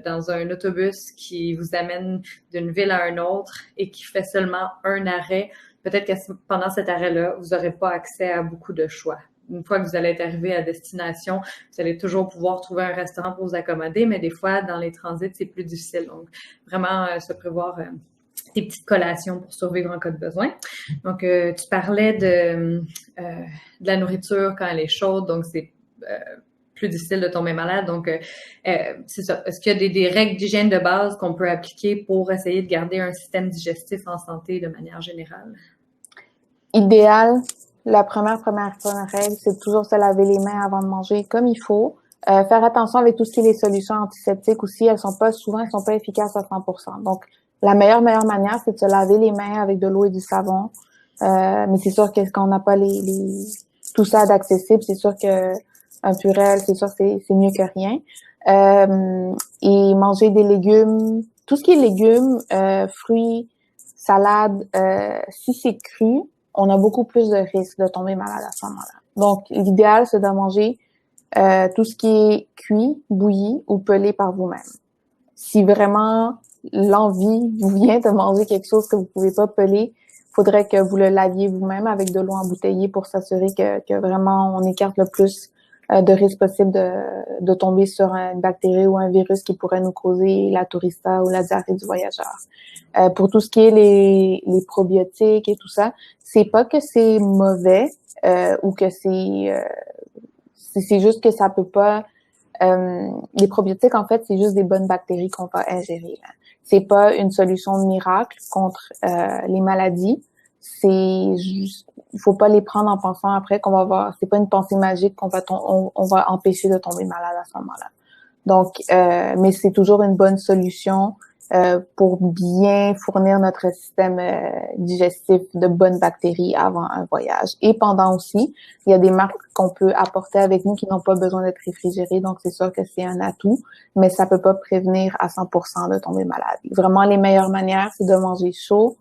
dans un autobus qui vous amène d'une ville à une autre et qui fait seulement un arrêt, peut-être que pendant cet arrêt-là, vous n'aurez pas accès à beaucoup de choix. Une fois que vous allez être arrivé à destination, vous allez toujours pouvoir trouver un restaurant pour vous accommoder, mais des fois, dans les transits, c'est plus difficile. Donc, vraiment, se prévoir des petites collations pour survivre en cas de besoin. Donc, tu parlais de la nourriture quand elle est chaude, donc c'est plus difficile de tomber malade. Donc, c'est ça. Est-ce qu'il y a des règles d'hygiène de base qu'on peut appliquer pour essayer de garder un système digestif en santé de manière générale? Idéal, la première règle, c'est toujours se laver les mains avant de manger comme il faut. Faire attention avec tout ce qui est les solutions antiseptiques aussi, elles sont pas efficaces à 100%. Donc, la meilleure manière, c'est de se laver les mains avec de l'eau et du savon. Mais c'est sûr que quand on n'a pas tout ça d'accessible, c'est sûr que un Purell, c'est sûr c'est mieux que rien. Et manger des légumes, tout ce qui est légumes, fruits, salades, si c'est cru, on a beaucoup plus de risques de tomber malade à ce moment-là. Donc, l'idéal, c'est de manger tout ce qui est cuit, bouilli ou pelé par vous-même. Si vraiment l'envie vous vient de manger quelque chose que vous pouvez pas peler, faudrait que vous le laviez vous-même avec de l'eau embouteillée pour s'assurer que vraiment on écarte le plus de risques possibles de tomber sur une bactérie ou un virus qui pourrait nous causer la tourista ou la diarrhée du voyageur. Pour tout ce qui est les probiotiques et tout ça, c'est pas que c'est mauvais ou que c'est juste que ça peut pas. Les probiotiques, en fait, c'est juste des bonnes bactéries qu'on va ingérer. Là. C'est pas une solution miracle contre les maladies. C'est juste, il faut pas les prendre en pensant après qu'on va voir. C'est pas une pensée magique qu'on va on va empêcher de tomber malade à ce moment-là. Donc, mais c'est toujours une bonne solution pour bien fournir notre système digestif de bonnes bactéries avant un voyage. Et pendant aussi, il y a des marques qu'on peut apporter avec nous qui n'ont pas besoin d'être réfrigérées, donc c'est sûr que c'est un atout, mais ça peut pas prévenir à 100% de tomber malade. Vraiment, les meilleures manières, c'est de manger chaud,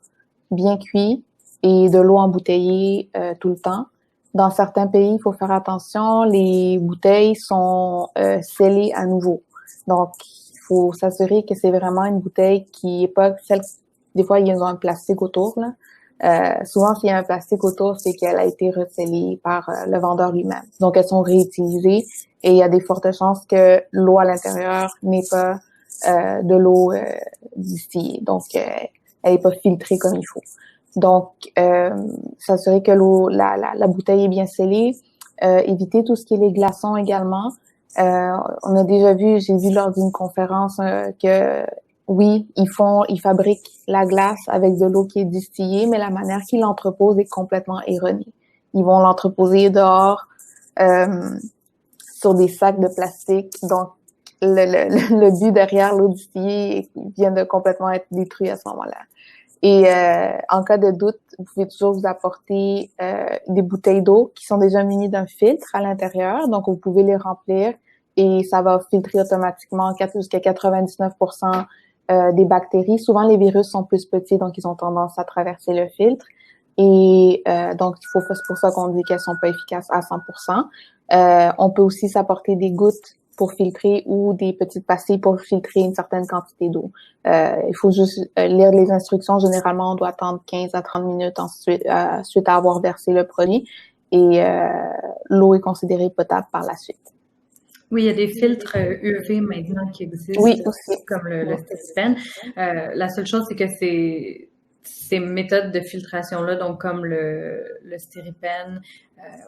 bien cuit et de l'eau embouteillée tout le temps. Dans certains pays, il faut faire attention, les bouteilles sont scellées à nouveau. Donc, il faut s'assurer que c'est vraiment une bouteille qui est pas celle. Des fois, ils ont un plastique autour. Là. Souvent, s'il y a un plastique autour, c'est qu'elle a été recellée par le vendeur lui-même. Donc, elles sont réutilisées et il y a des fortes chances que l'eau à l'intérieur n'est pas de l'eau distillée. Donc, elle n'est pas filtrée comme il faut. Donc, s'assurer que la bouteille est bien scellée. Éviter tout ce qui est les glaçons également. On a déjà j'ai vu lors d'une conférence que oui, ils fabriquent la glace avec de l'eau qui est distillée, mais la manière qu'ils l'entreposent est complètement erronée. Ils vont l'entreposer dehors sur des sacs de plastique. Donc, le but derrière l'eau distillée vient de complètement être détruit à ce moment-là. Et en cas de doute, vous pouvez toujours vous apporter des bouteilles d'eau qui sont déjà munies d'un filtre à l'intérieur. Donc, vous pouvez les remplir et ça va filtrer automatiquement jusqu'à 99% des bactéries. Souvent, les virus sont plus petits, donc ils ont tendance à traverser le filtre. Et donc, c'est pour ça qu'on dit qu'elles sont pas efficaces à 100%. On peut aussi s'apporter des gouttes pour filtrer ou des petites pastilles pour filtrer une certaine quantité d'eau. Il faut juste lire les instructions. Généralement, on doit attendre 15 à 30 minutes suite à avoir versé le produit et l'eau est considérée potable par la suite. Oui, il y a des filtres UV maintenant qui existent, oui, aussi. Comme le stéripen. La seule chose, c'est que ces méthodes de filtration-là, donc comme le stéripen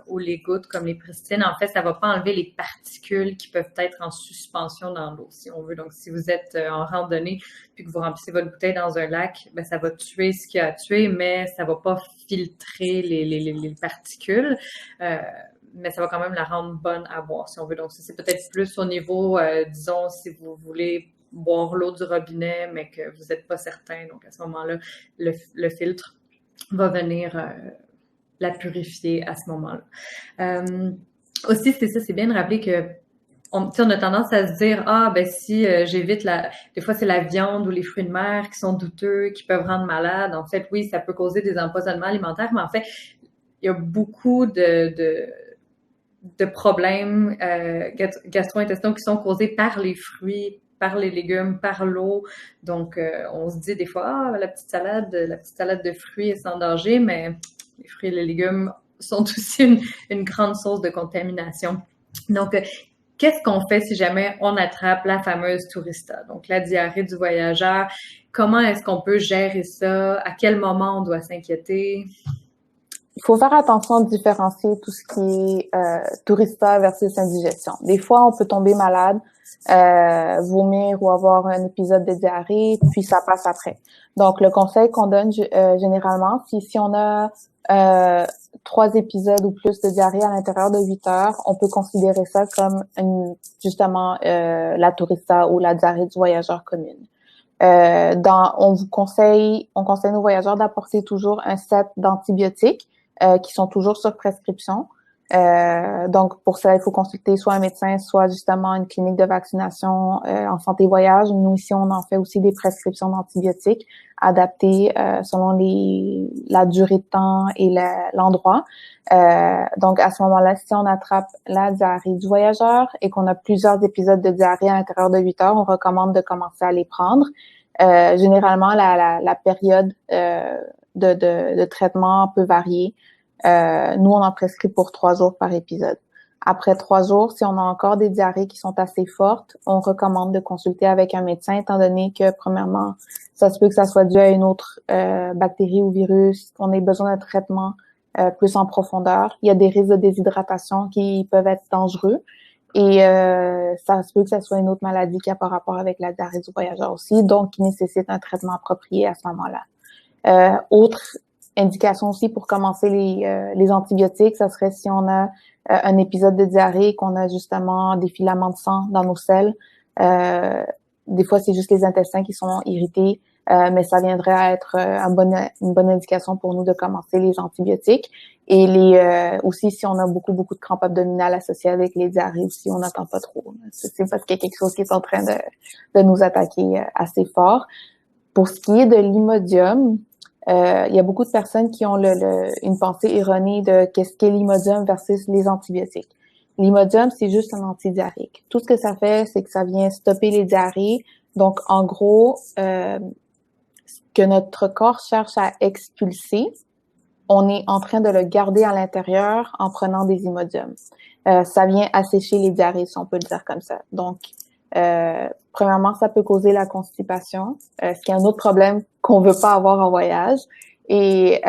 ou les gouttes comme les Pristine, en fait, ça va pas enlever les particules qui peuvent être en suspension dans l'eau, si on veut. Donc, si vous êtes en randonnée puis que vous remplissez votre bouteille dans un lac, ben ça va tuer ce qu'il y a à tuer, mais ça va pas filtrer les particules. Mais ça va quand même la rendre bonne à boire, si on veut. Donc, c'est peut-être plus au niveau, disons, si vous voulez boire l'eau du robinet, mais que vous n'êtes pas certain. Donc, à ce moment-là, le filtre va venir la purifier à ce moment-là. Aussi, c'est bien de rappeler que on a tendance à se dire, ben si j'évite des fois c'est la viande ou les fruits de mer qui sont douteux, qui peuvent rendre malade. En fait, oui, ça peut causer des empoisonnements alimentaires, mais en fait, il y a beaucoup de problèmes gastro-intestinaux qui sont causés par les fruits, par les légumes, par l'eau. Donc, on se dit des fois, la petite salade de fruits est sans danger, mais les fruits et les légumes sont aussi une grande source de contamination. Donc, qu'est-ce qu'on fait si jamais on attrape la fameuse tourista, donc la diarrhée du voyageur? Comment est-ce qu'on peut gérer ça? À quel moment on doit s'inquiéter? Il faut faire attention de différencier tout ce qui est tourista versus indigestion. Des fois, on peut tomber malade, vomir ou avoir un épisode de diarrhée, puis ça passe après. Donc, le conseil qu'on donne généralement, si on a 3 épisodes ou plus de diarrhée à l'intérieur de 8 heures, on peut considérer ça comme justement la tourista ou la diarrhée du voyageur commune. On conseille nos voyageurs d'apporter toujours un set d'antibiotiques qui sont toujours sur prescription. Donc, pour cela, il faut consulter soit un médecin, soit justement une clinique de vaccination en santé voyage. Nous, ici, on en fait aussi des prescriptions d'antibiotiques adaptées selon la durée de temps et l'endroit. Donc, à ce moment-là, si on attrape la diarrhée du voyageur et qu'on a plusieurs épisodes de diarrhée à l'intérieur de 8 heures, on recommande de commencer à les prendre. Généralement, la période de traitement peut varier. Nous, on en prescrit pour 3 jours par épisode. Après 3 jours, si on a encore des diarrhées qui sont assez fortes, on recommande de consulter avec un médecin, étant donné que, premièrement, ça se peut que ça soit dû à une autre bactérie ou virus, qu'on ait besoin d'un traitement plus en profondeur. Il y a des risques de déshydratation qui peuvent être dangereux. Et ça se peut que ça soit une autre maladie qui a par rapport avec la diarrhée du voyageur aussi, donc qui nécessite un traitement approprié à ce moment-là. Autre indication aussi pour commencer les antibiotiques, ça serait si on a un épisode de diarrhée, qu'on a justement des filaments de sang dans nos selles. Des fois, c'est juste les intestins qui sont irrités, mais ça viendrait à être une bonne indication pour nous de commencer les antibiotiques. Et aussi, si on a beaucoup de crampes abdominales associées avec les diarrhées aussi, on n'attend pas trop. C'est parce qu'il y a quelque chose qui est en train de nous attaquer assez fort. Pour ce qui est de l'Imodium, il y a beaucoup de personnes qui ont une pensée erronée de qu'est-ce qu'est l'Imodium versus les antibiotiques. L'Imodium, c'est juste un antidiarrhéique. Tout ce que ça fait, c'est que ça vient stopper les diarrhées. Donc, en gros, ce que notre corps cherche à expulser, on est en train de le garder à l'intérieur en prenant des Imodiums. Ça vient assécher les diarrhées, si on peut le dire comme ça. Donc, premièrement, ça peut causer la constipation, ce qui est un autre problème qu'on veut pas avoir en voyage. Et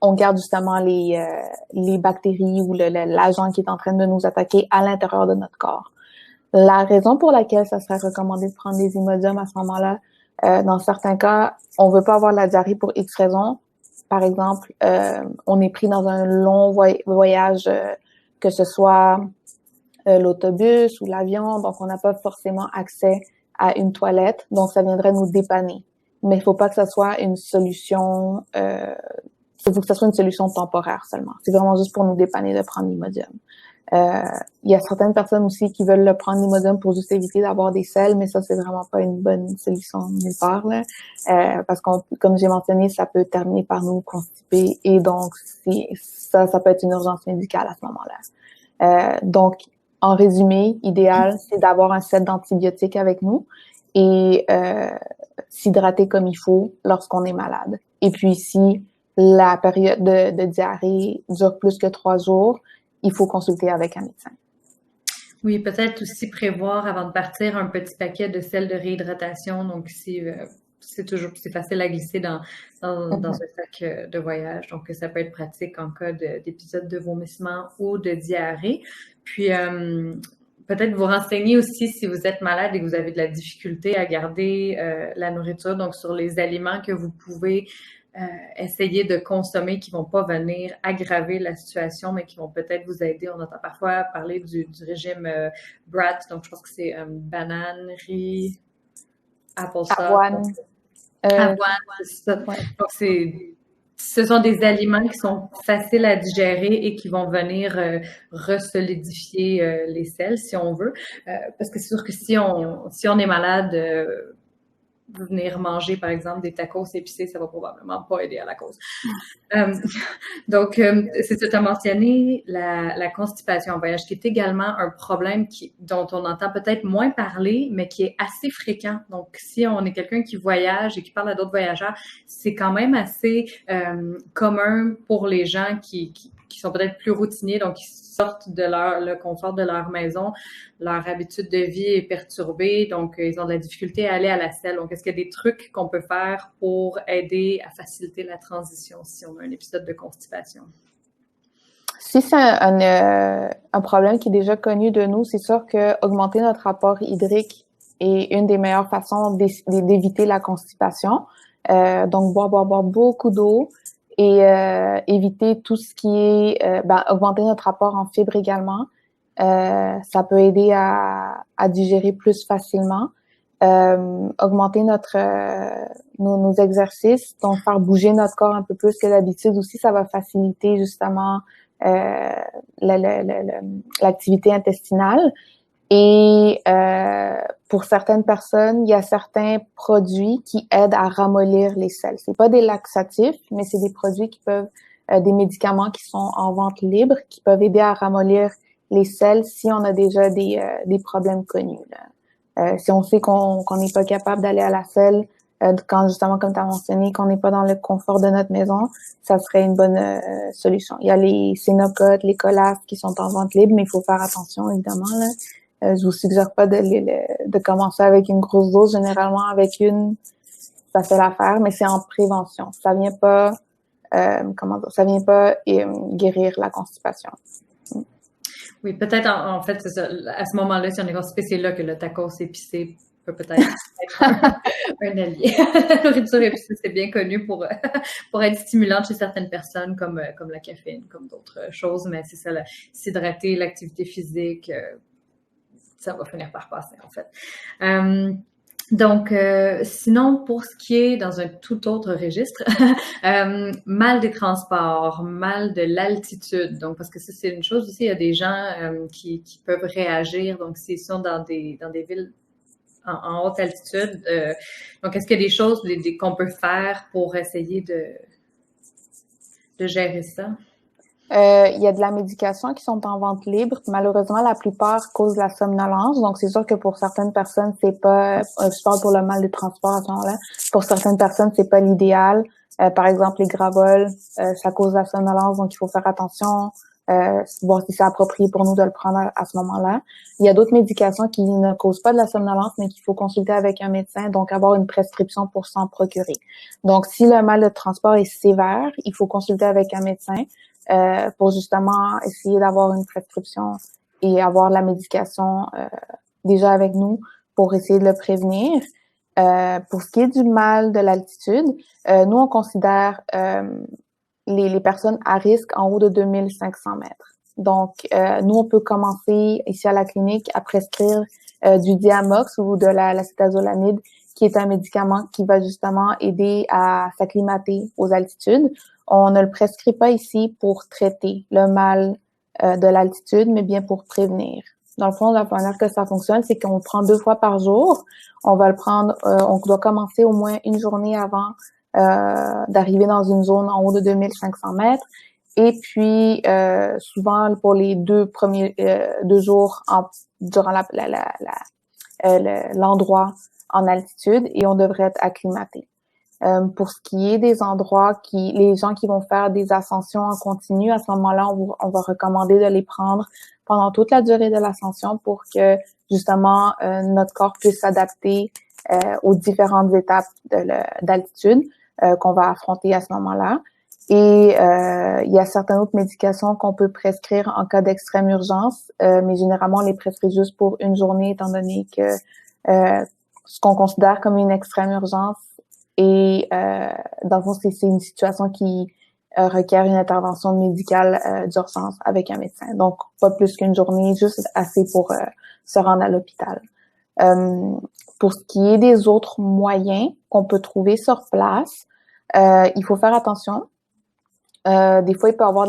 on garde justement les bactéries ou l'agent qui est en train de nous attaquer à l'intérieur de notre corps. La raison pour laquelle ça serait recommandé de prendre des Imodium à ce moment-là, dans certains cas, on veut pas avoir la diarrhée pour X raisons. Par exemple, on est pris dans un long voyage, que ce soit l'autobus ou l'avion, donc on n'a pas forcément accès à une toilette, donc ça viendrait nous dépanner. Mais il faut pas que ça soit une solution, il faut que ça soit une solution temporaire seulement. C'est vraiment juste pour nous dépanner de prendre l'Imodium. Il y a certaines personnes aussi qui veulent le prendre l'Imodium pour juste éviter d'avoir des selles, mais ça, c'est vraiment pas une bonne solution nulle part, là. Parce que, comme j'ai mentionné, ça peut terminer par nous constiper et donc, ça peut être une urgence médicale à ce moment-là. Donc, en résumé, idéal, c'est d'avoir un set d'antibiotiques avec nous et s'hydrater comme il faut lorsqu'on est malade. Et puis, si la période de diarrhée dure plus que 3 jours, il faut consulter avec un médecin. Oui, peut-être aussi prévoir avant de partir un petit paquet de sel de réhydratation. Donc, c'est facile à glisser dans un sac de voyage. Donc, ça peut être pratique en cas d'épisode de vomissement ou de diarrhée. Puis, peut-être vous renseigner aussi si vous êtes malade et que vous avez de la difficulté à garder la nourriture. Donc, sur les aliments que vous pouvez essayer de consommer qui vont pas venir aggraver la situation, mais qui vont peut-être vous aider. On entend parfois parler du régime BRAT, donc je pense que c'est banane, riz, applesauce. Avoine. Avoine, c'est ça. Ouais. Donc, ce sont des aliments qui sont faciles à digérer et qui vont venir resolidifier les selles, si on veut. Parce que c'est sûr que si on est malade, venir manger, par exemple, des tacos épicés, ça va probablement pas aider à la cause. Donc, c'est ça, tu as mentionné la constipation en voyage, qui est également un problème dont on entend peut-être moins parler, mais qui est assez fréquent. Donc, si on est quelqu'un qui voyage et qui parle à d'autres voyageurs, c'est quand même assez commun pour les gens qui qui sont peut-être plus routiniers, donc qui sortent de le confort de leur maison, leur habitude de vie est perturbée, donc ils ont de la difficulté à aller à la selle. Donc, est-ce qu'il y a des trucs qu'on peut faire pour aider à faciliter la transition si on a un épisode de constipation? Si c'est un problème qui est déjà connu de nous, c'est sûr que augmenter notre apport hydrique est une des meilleures façons d'éviter la constipation. Donc, boire beaucoup d'eau et éviter tout ce qui est... augmenter notre apport en fibres également. Ça peut aider à digérer plus facilement. Augmenter nos exercices, donc faire bouger notre corps un peu plus que d'habitude aussi, ça va faciliter justement l'activité intestinale. Et pour certaines personnes, il y a certains produits qui aident à ramollir les selles. C'est pas des laxatifs, mais c'est des produits qui peuvent, des médicaments qui sont en vente libre, qui peuvent aider à ramollir les selles si on a déjà des problèmes connus, là. Si on sait qu'on n'est pas capable d'aller à la selle, quand justement, comme tu as mentionné, qu'on n'est pas dans le confort de notre maison, ça serait une bonne solution. Il y a les Sénocote, les Colas qui sont en vente libre, mais il faut faire attention, évidemment, là. Je vous suggère pas de commencer avec une grosse dose. Généralement, avec une, ça fait l'affaire, mais c'est en prévention. Ça vient pas, guérir la constipation. Oui, peut-être en fait, c'est ça. À ce moment-là, si on est constipé, c'est là que le tacos épicé peut peut-être être un allié. La nourriture épicée, c'est bien connu pour être stimulante chez certaines personnes, comme la caféine, comme d'autres choses, mais c'est ça, s'hydrater, l'activité physique, ça va finir par passer, en fait. Donc, sinon, pour ce qui est dans un tout autre registre, mal des transports, mal de l'altitude. Donc, parce que ça, c'est une chose aussi, il y a des gens qui peuvent réagir. Donc, s'ils sont dans des villes en haute altitude, donc est-ce qu'il y a des choses qu'on peut faire pour essayer de gérer ça? Il y a de la médication qui sont en vente libre. Malheureusement, la plupart causent la somnolence. Donc, c'est sûr que pour certaines personnes, c'est pas, je parle pour le mal de transport à ce moment-là. Pour certaines personnes, c'est pas l'idéal. Par exemple, les Gravol, ça cause la somnolence. Donc, il faut faire attention, voir si c'est approprié pour nous de le prendre à ce moment-là. Il y a d'autres médications qui ne causent pas de la somnolence, mais qu'il faut consulter avec un médecin. Donc, avoir une prescription pour s'en procurer. Donc, si le mal de transport est sévère, il faut consulter avec un médecin. Pour justement essayer d'avoir une prescription et avoir la médication déjà avec nous pour essayer de le prévenir. Pour ce qui est du mal de l'altitude, nous, on considère les personnes à risque en haut de 2500 mètres. Donc, nous, on peut commencer ici à la clinique à prescrire du Diamox ou de l'acétazolamide, qui est un médicament qui va justement aider à s'acclimater aux altitudes. On ne le prescrit pas ici pour traiter le mal de l'altitude, mais bien pour prévenir. Dans le fond, la manière que ça fonctionne, c'est qu'on le prend 2 fois par jour. On va le prendre, on doit commencer au moins une journée avant d'arriver dans une zone en haut de 2500 mètres. Et puis, souvent, pour les 2 premiers 2 jours durant l'endroit en altitude, et on devrait être acclimaté. Pour ce qui est des endroits les gens qui vont faire des ascensions en continu, à ce moment-là, on va recommander de les prendre pendant toute la durée de l'ascension pour que, justement, notre corps puisse s'adapter aux différentes étapes d'altitude qu'on va affronter à ce moment-là. Et il y a certaines autres médications qu'on peut prescrire en cas d'extrême urgence, mais généralement, on les prescrit juste pour une journée, étant donné que ce qu'on considère comme une extrême urgence, et dans le fond, c'est une situation qui requiert une intervention médicale d'urgence avec un médecin. Donc, pas plus qu'une journée, juste assez pour se rendre à l'hôpital. Pour ce qui est des autres moyens qu'on peut trouver sur place, il faut faire attention. Des fois, il peut y avoir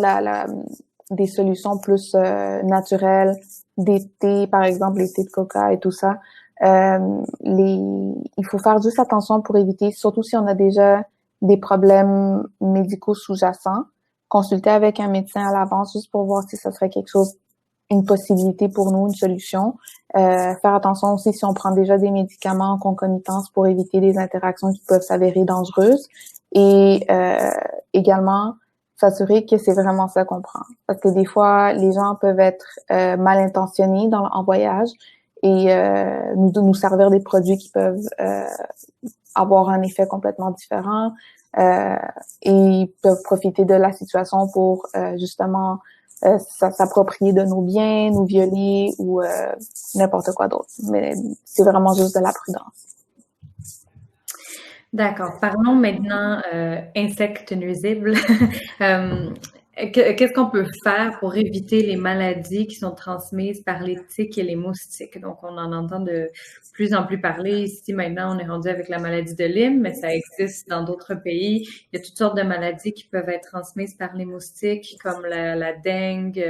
des solutions plus naturelles, des thés, par exemple, les thés de coca et tout ça. Il faut faire juste attention pour éviter, surtout si on a déjà des problèmes médicaux sous-jacents, consulter avec un médecin à l'avance juste pour voir si ça serait quelque chose, une possibilité pour nous, une solution. Faire attention aussi si on prend déjà des médicaments en concomitance pour éviter des interactions qui peuvent s'avérer dangereuses. Et également, s'assurer que c'est vraiment ça qu'on prend. Parce que des fois, les gens peuvent être mal intentionnés en voyage et nous servir des produits qui peuvent avoir un effet complètement différent et ils peuvent profiter de la situation pour justement s'approprier de nos biens, nous violer ou n'importe quoi d'autre. Mais c'est vraiment juste de la prudence. D'accord. Parlons maintenant insectes nuisibles. Qu'est-ce qu'on peut faire pour éviter les maladies qui sont transmises par les tiques et les moustiques? Donc, on en entend de plus en plus parler. Ici, maintenant, on est rendu avec la maladie de Lyme, mais ça existe dans d'autres pays. Il y a toutes sortes de maladies qui peuvent être transmises par les moustiques, comme la dengue,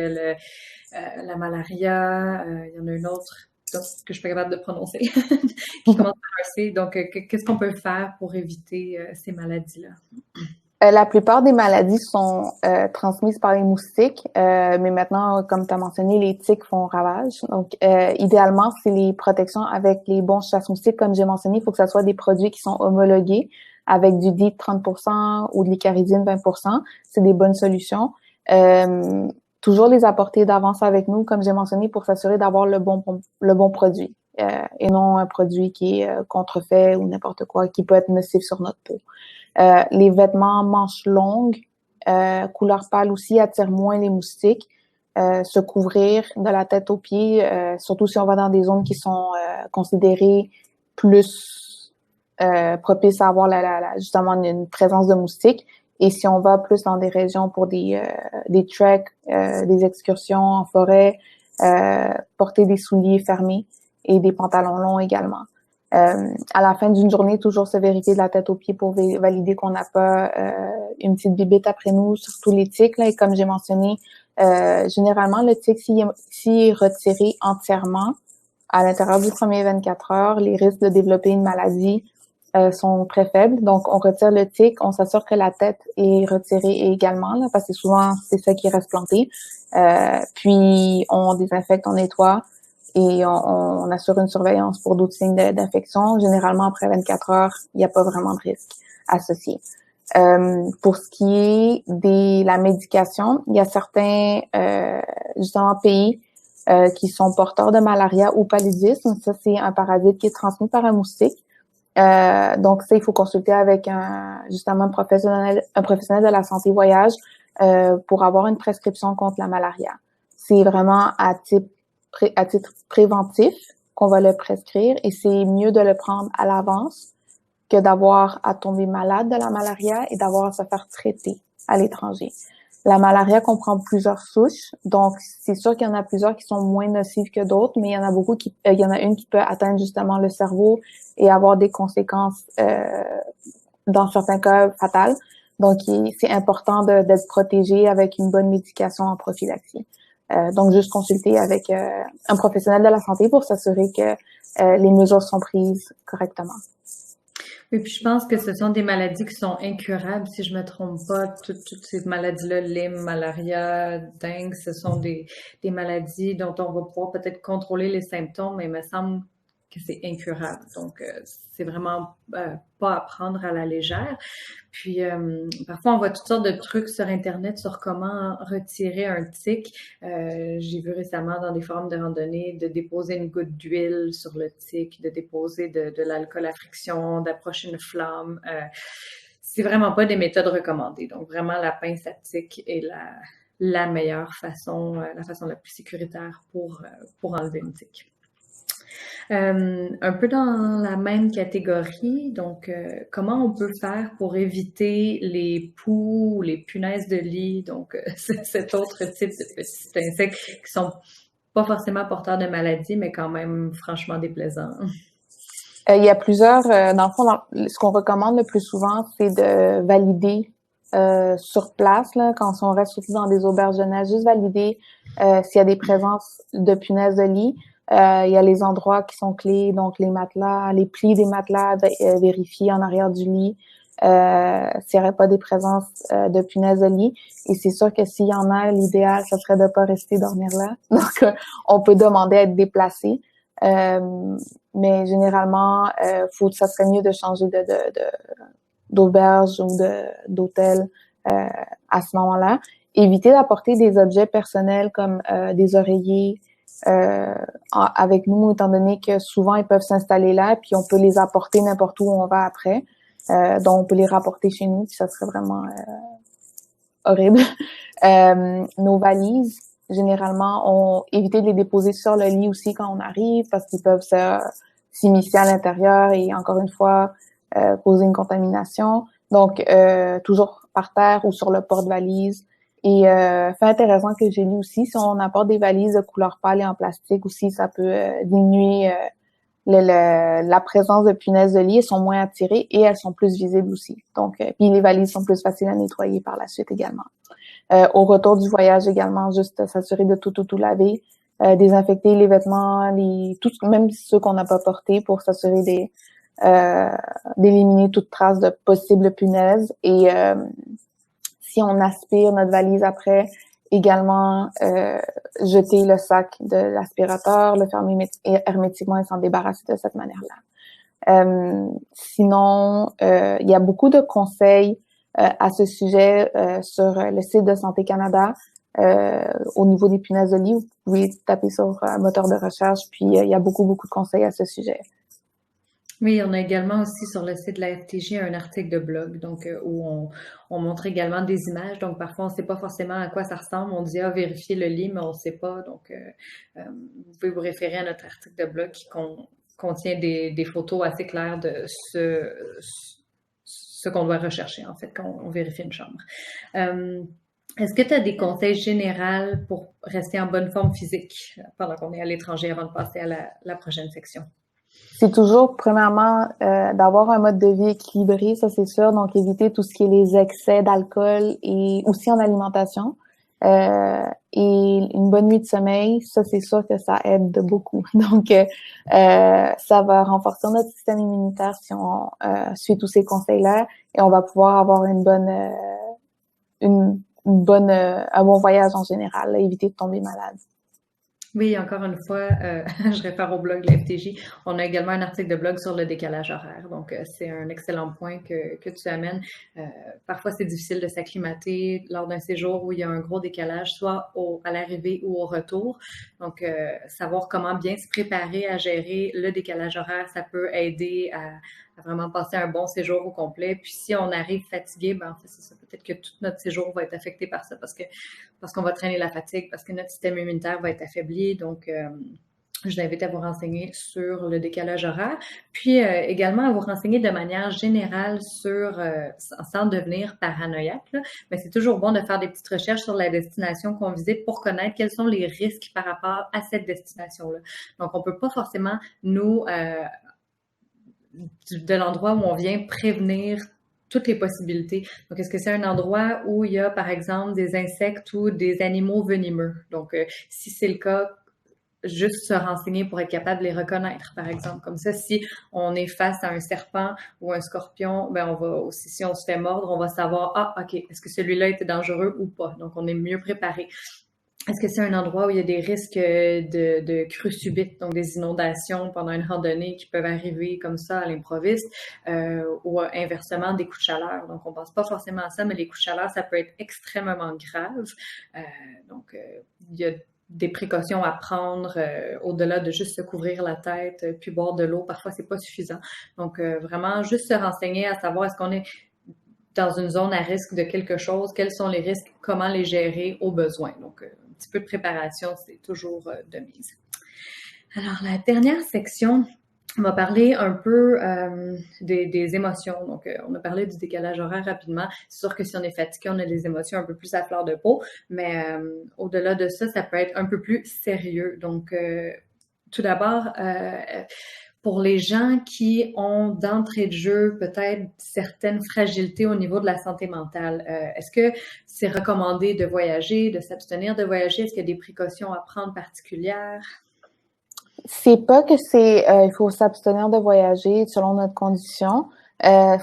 la malaria. Il y en a une autre que je suis pas capable de prononcer, qui commence par un C. Donc, qu'est-ce qu'on peut faire pour éviter ces maladies-là? La plupart des maladies sont transmises par les moustiques, mais maintenant, comme tu as mentionné, les tiques font ravage. Donc, idéalement, c'est les protections avec les bons chasse-moustiques. Comme j'ai mentionné, il faut que ce soit des produits qui sont homologués avec du DEET 30% ou de l'icaridine 20%. C'est des bonnes solutions. Toujours les apporter d'avance avec nous, comme j'ai mentionné, pour s'assurer d'avoir le bon produit et non un produit qui est contrefait ou n'importe quoi, qui peut être nocif sur notre peau. Les vêtements manches longues, couleur pâle aussi, attirent moins les moustiques. Se couvrir de la tête aux pieds, surtout si on va dans des zones qui sont considérées plus propices à avoir justement une présence de moustiques. Et si on va plus dans des régions pour des treks, des excursions en forêt, porter des souliers fermés et des pantalons longs également. À la fin d'une journée, toujours se vérifier de la tête aux pieds pour valider qu'on n'a pas une petite bibite après nous, surtout les tiques. Là, et comme j'ai mentionné, généralement, le tique, s'il est retiré entièrement à l'intérieur du premier 24 heures, les risques de développer une maladie sont très faibles. Donc, on retire le tic, on s'assure que la tête est retirée également, là, parce que souvent, c'est ça qui reste planté. Puis, on désinfecte, on nettoie et on assure une surveillance pour d'autres signes d'infection. Généralement, après 24 heures, il n'y a pas vraiment de risque associé. Pour ce qui est de la médication, il y a certains, justement, pays qui sont porteurs de malaria ou paludisme. Ça, c'est un parasite qui est transmis par un moustique. Donc ça, il faut consulter avec justement un professionnel de la santé voyage pour avoir une prescription contre la malaria. C'est vraiment à titre préventif qu'on va le prescrire et c'est mieux de le prendre à l'avance que d'avoir à tomber malade de la malaria et d'avoir à se faire traiter à l'étranger. La malaria comprend plusieurs souches, donc c'est sûr qu'il y en a plusieurs qui sont moins nocives que d'autres, mais il y en a beaucoup il y en a une qui peut atteindre justement le cerveau et avoir des conséquences, dans certains cas, fatales. Donc, c'est important d'être protégé avec une bonne médication en prophylaxie. Donc, juste consulter avec un professionnel de la santé pour s'assurer que les mesures sont prises correctement. Oui, puis je pense que ce sont des maladies qui sont incurables, si je me trompe pas. Toutes ces maladies-là, Lyme, malaria, dengue, ce sont des maladies dont on va pouvoir peut-être contrôler les symptômes, mais il me semble que c'est incurable. Donc, c'est vraiment pas à prendre à la légère. Puis, parfois, on voit toutes sortes de trucs sur Internet sur comment retirer un tic. J'ai vu récemment dans des forums de randonnée de déposer une goutte d'huile sur le tic, de déposer de l'alcool à friction, d'approcher une flamme. C'est vraiment pas des méthodes recommandées. Donc, vraiment, la pince à tic est la meilleure façon, la façon la plus sécuritaire pour enlever une tic. Un peu dans la même catégorie, donc comment on peut faire pour éviter les poux ou les punaises de lit, donc cet autre type de petits insectes qui sont pas forcément porteurs de maladies, mais quand même franchement déplaisants. Il y a plusieurs, dans le fond, ce qu'on recommande le plus souvent, c'est de valider sur place, là, quand on reste surtout dans des auberges de neige, juste valider s'il y a des présences de punaises de lit. Il y a les endroits qui sont clés, donc les matelas, les plis des matelas, vérifier en arrière du lit s'il n'y aurait pas des présences de punaises de lit. Et c'est sûr que s'il y en a, l'idéal, ce serait de pas rester dormir là. Donc, on peut demander à être déplacé. Mais généralement, ça serait mieux de changer d'auberge ou d'hôtel à ce moment-là. Éviter d'apporter des objets personnels comme des oreillers avec nous, étant donné que souvent ils peuvent s'installer là, puis on peut les apporter n'importe où on va après. Donc on peut les rapporter chez nous, puis ça serait vraiment horrible. Nos valises, généralement, on éviter de les déposer sur le lit aussi quand on arrive, parce qu'ils peuvent s'immiscer à l'intérieur et encore une fois causer une contamination. Donc toujours par terre ou sur le porte-valise. Et fait intéressant que j'ai lu aussi, si on apporte des valises de couleur pâle et en plastique aussi, ça peut diminuer la présence de punaises de lit. Elles sont moins attirées et elles sont plus visibles aussi. Donc, puis les valises sont plus faciles à nettoyer par la suite également. Au retour du voyage également, juste s'assurer de tout laver, désinfecter les vêtements, même ceux qu'on n'a pas portés pour s'assurer d'éliminer toute trace de possibles punaises. Et si on aspire notre valise après, également jeter le sac de l'aspirateur, le fermer hermétiquement et s'en débarrasser de cette manière-là. Sinon, il y a beaucoup de conseils à ce sujet sur le site de Santé Canada. Au niveau des punaises de lit, vous pouvez taper sur un moteur de recherche, puis il y a beaucoup de conseils à ce sujet. Oui, on a également aussi sur le site de la FTJ un article de blog, donc où on montre également des images. Donc parfois on ne sait pas forcément à quoi ça ressemble. On dit vérifier le lit, mais on ne sait pas. Donc vous pouvez vous référer à notre article de blog qui contient des photos assez claires de ce qu'on doit rechercher en fait quand on vérifie une chambre. Est-ce que tu as des conseils généraux pour rester en bonne forme physique pendant qu'on est à l'étranger avant de passer à la prochaine section? C'est toujours, premièrement, d'avoir un mode de vie équilibré, ça c'est sûr. Donc, éviter tout ce qui est les excès d'alcool et aussi en alimentation. Et une bonne nuit de sommeil, ça c'est sûr que ça aide beaucoup. Donc, ça va renforcer notre système immunitaire si on suit tous ces conseils-là et on va pouvoir avoir un bon voyage en général, là, éviter de tomber malade. Oui, encore une fois, je réfère au blog de la FTJ. On a également un article de blog sur le décalage horaire. Donc, c'est un excellent point que tu amènes. Parfois, c'est difficile de s'acclimater lors d'un séjour où il y a un gros décalage, soit à l'arrivée ou au retour. Donc, savoir comment bien se préparer à gérer le décalage horaire, ça peut aider à vraiment passer un bon séjour au complet. Puis si on arrive fatigué, ben en fait, c'est ça. Peut-être que tout notre séjour va être affecté par ça parce qu'on va traîner la fatigue, parce que notre système immunitaire va être affaibli. Donc, je vous invite à vous renseigner sur le décalage horaire, puis également à vous renseigner de manière générale sans devenir paranoïaque, là, mais c'est toujours bon de faire des petites recherches sur la destination qu'on visite pour connaître quels sont les risques par rapport à cette destination-là. Donc, on peut pas forcément, nous, de l'endroit où on vient, prévenir toutes les possibilités. Donc, est-ce que c'est un endroit où il y a, par exemple, des insectes ou des animaux venimeux? Donc, si c'est le cas, juste se renseigner pour être capable de les reconnaître, par exemple. Comme ça, si on est face à un serpent ou un scorpion, ben on va aussi, si on se fait mordre, on va savoir, OK, est-ce que celui-là était dangereux ou pas? Donc, on est mieux préparé. Est-ce que c'est un endroit où il y a des risques de crues subites, donc des inondations pendant une randonnée qui peuvent arriver comme ça à l'improviste, ou inversement des coups de chaleur? Donc, on pense pas forcément à ça, mais les coups de chaleur, ça peut être extrêmement grave. Donc, il y a des précautions à prendre au-delà de juste se couvrir la tête puis boire de l'eau. Parfois, c'est pas suffisant. Donc, vraiment, juste se renseigner à savoir est-ce qu'on est dans une zone à risque de quelque chose, quels sont les risques, comment les gérer au besoin. Donc, un petit peu de préparation, c'est toujours de mise. Alors, la dernière section, on va parler un peu des émotions. Donc, on a parlé du décalage horaire rapidement. C'est sûr que si on est fatigué, on a des émotions un peu plus à fleur de peau, mais au-delà de ça, ça peut être un peu plus sérieux. Donc, tout d'abord, pour les gens qui ont d'entrée de jeu peut-être certaines fragilités au niveau de la santé mentale, est-ce que c'est recommandé de voyager, de s'abstenir de voyager? Est-ce qu'il y a des précautions à prendre particulières? C'est pas que il faut s'abstenir de voyager selon notre condition.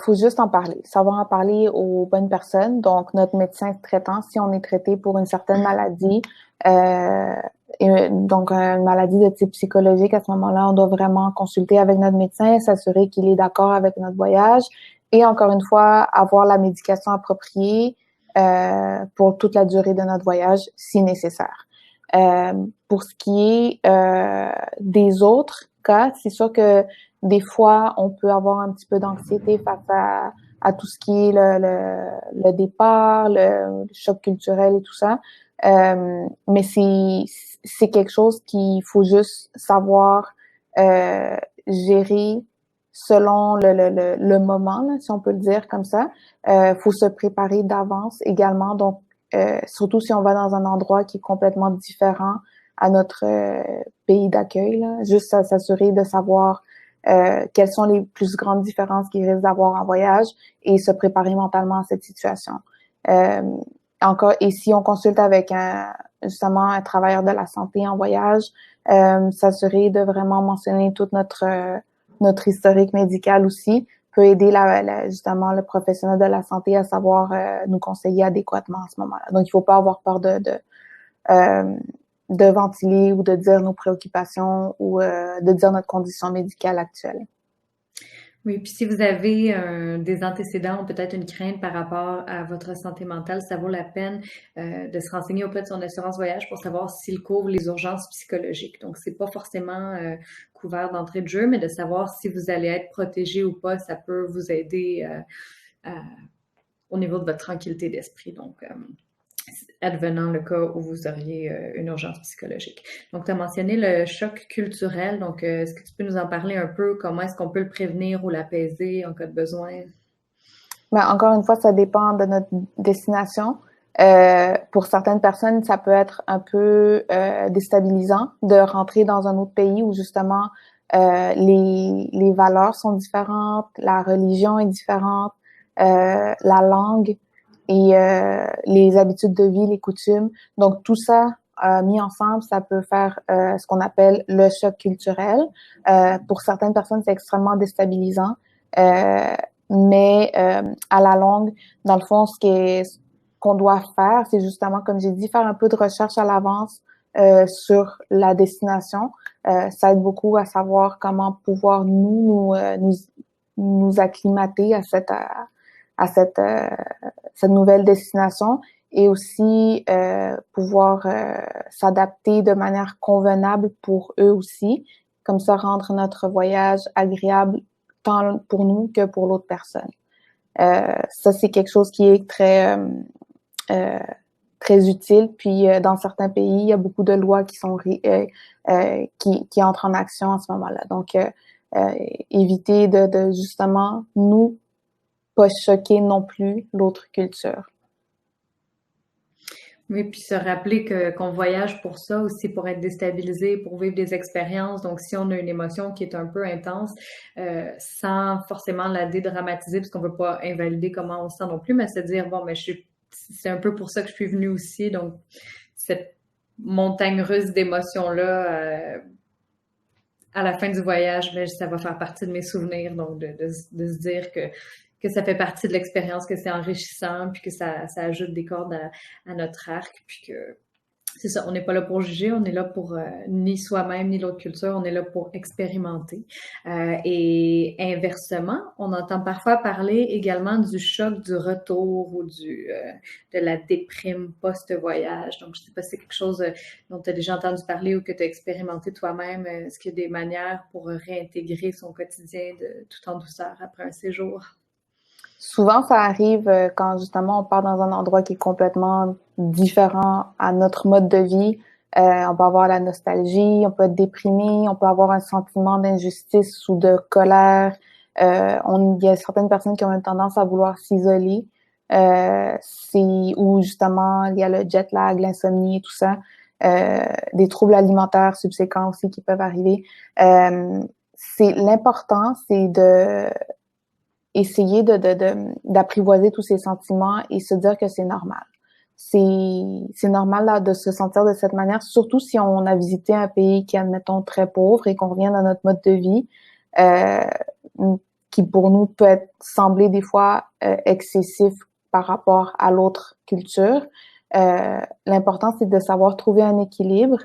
Faut juste en parler, savoir en parler aux bonnes personnes. Donc, notre médecin traitant, si on est traité pour une certaine maladie, donc une maladie de type psychologique, à ce moment-là, on doit vraiment consulter avec notre médecin, s'assurer qu'il est d'accord avec notre voyage et encore une fois, avoir la médication appropriée pour toute la durée de notre voyage, si nécessaire. Pour ce qui est des autres cas, c'est sûr que des fois, on peut avoir un petit peu d'anxiété face à tout ce qui est le départ, le choc culturel et tout ça. Mais c'est quelque chose qu'il faut juste savoir gérer selon le moment, là, si on peut le dire comme ça. Faut se préparer d'avance également. Donc, surtout si on va dans un endroit qui est complètement différent à notre pays d'accueil, là, juste s'assurer de savoir quelles sont les plus grandes différences qu'il risque d'avoir en voyage et se préparer mentalement à cette situation. Encore, et si on consulte avec justement un travailleur de la santé en voyage, s'assurer de vraiment mentionner toute notre historique médical aussi peut aider justement le professionnel de la santé à savoir nous conseiller adéquatement à ce moment-là. Donc, il faut pas avoir peur de ventiler ou de dire nos préoccupations ou de dire notre condition médicale actuelle. Oui, puis si vous avez des antécédents ou peut-être une crainte par rapport à votre santé mentale, ça vaut la peine de se renseigner auprès de son assurance voyage pour savoir s'il couvre les urgences psychologiques. Donc, c'est pas forcément couvert d'entrée de jeu, mais de savoir si vous allez être protégé ou pas, ça peut vous aider au niveau de votre tranquillité d'esprit. Donc, advenant le cas où vous auriez une urgence psychologique. Donc, tu as mentionné le choc culturel. Donc, est-ce que tu peux nous en parler un peu? Comment est-ce qu'on peut le prévenir ou l'apaiser en cas de besoin? Ben, encore une fois, ça dépend de notre destination. Pour certaines personnes, ça peut être un peu déstabilisant de rentrer dans un autre pays où justement les valeurs sont différentes, la religion est différente, la langue et les habitudes de vie, les coutumes. Donc tout ça mis ensemble, ça peut faire ce qu'on appelle le choc culturel. Pour certaines personnes, c'est extrêmement déstabilisant. Mais à la longue, dans le fond, ce qu'on doit faire, c'est justement, comme j'ai dit, faire un peu de recherche à l'avance sur la destination. Ça aide beaucoup à savoir comment pouvoir nous acclimater à cette nouvelle destination et aussi pouvoir s'adapter de manière convenable pour eux aussi, comme ça rendre notre voyage agréable tant pour nous que pour l'autre personne. Ça, c'est quelque chose qui est très utile. Puis, dans certains pays, il y a beaucoup de lois qui entrent en action à ce moment-là. Donc, éviter de justement nous pas choquer non plus l'autre culture. Oui, puis se rappeler qu'on voyage pour ça aussi, pour être déstabilisé, pour vivre des expériences. Donc, si on a une émotion qui est un peu intense, sans forcément la dédramatiser, parce qu'on veut pas invalider comment on se sent non plus, mais se dire, bon, mais c'est un peu pour ça que je suis venue aussi. Donc, cette montagne russe d'émotions-là, à la fin du voyage, ben, ça va faire partie de mes souvenirs. Donc, de se dire que ça fait partie de l'expérience, que c'est enrichissant, puis que ça ajoute des cordes à notre arc, puis que c'est ça, on n'est pas là pour juger, on est là pour ni soi-même ni l'autre culture, on est là pour expérimenter. Et inversement, on entend parfois parler également du choc du retour ou de la déprime post-voyage. Donc, je ne sais pas si c'est quelque chose dont tu as déjà entendu parler ou que tu as expérimenté toi-même. Est-ce qu'il y a des manières pour réintégrer son quotidien tout en douceur après un séjour? Souvent, ça arrive quand justement on part dans un endroit qui est complètement différent à notre mode de vie. On peut avoir la nostalgie, on peut être déprimé, on peut avoir un sentiment d'injustice ou de colère. Il y a certaines personnes qui ont une tendance à vouloir s'isoler. Ou justement, il y a le jet lag, l'insomnie et tout ça. Des troubles alimentaires subséquents aussi qui peuvent arriver. L'important, c'est de essayer d'apprivoiser tous ces sentiments et se dire que c'est normal. C'est normal là, de se sentir de cette manière, surtout si on a visité un pays qui est, admettons, très pauvre et qu'on revient dans notre mode de vie, qui pour nous peut sembler des fois excessif par rapport à l'autre culture. L'important, c'est de savoir trouver un équilibre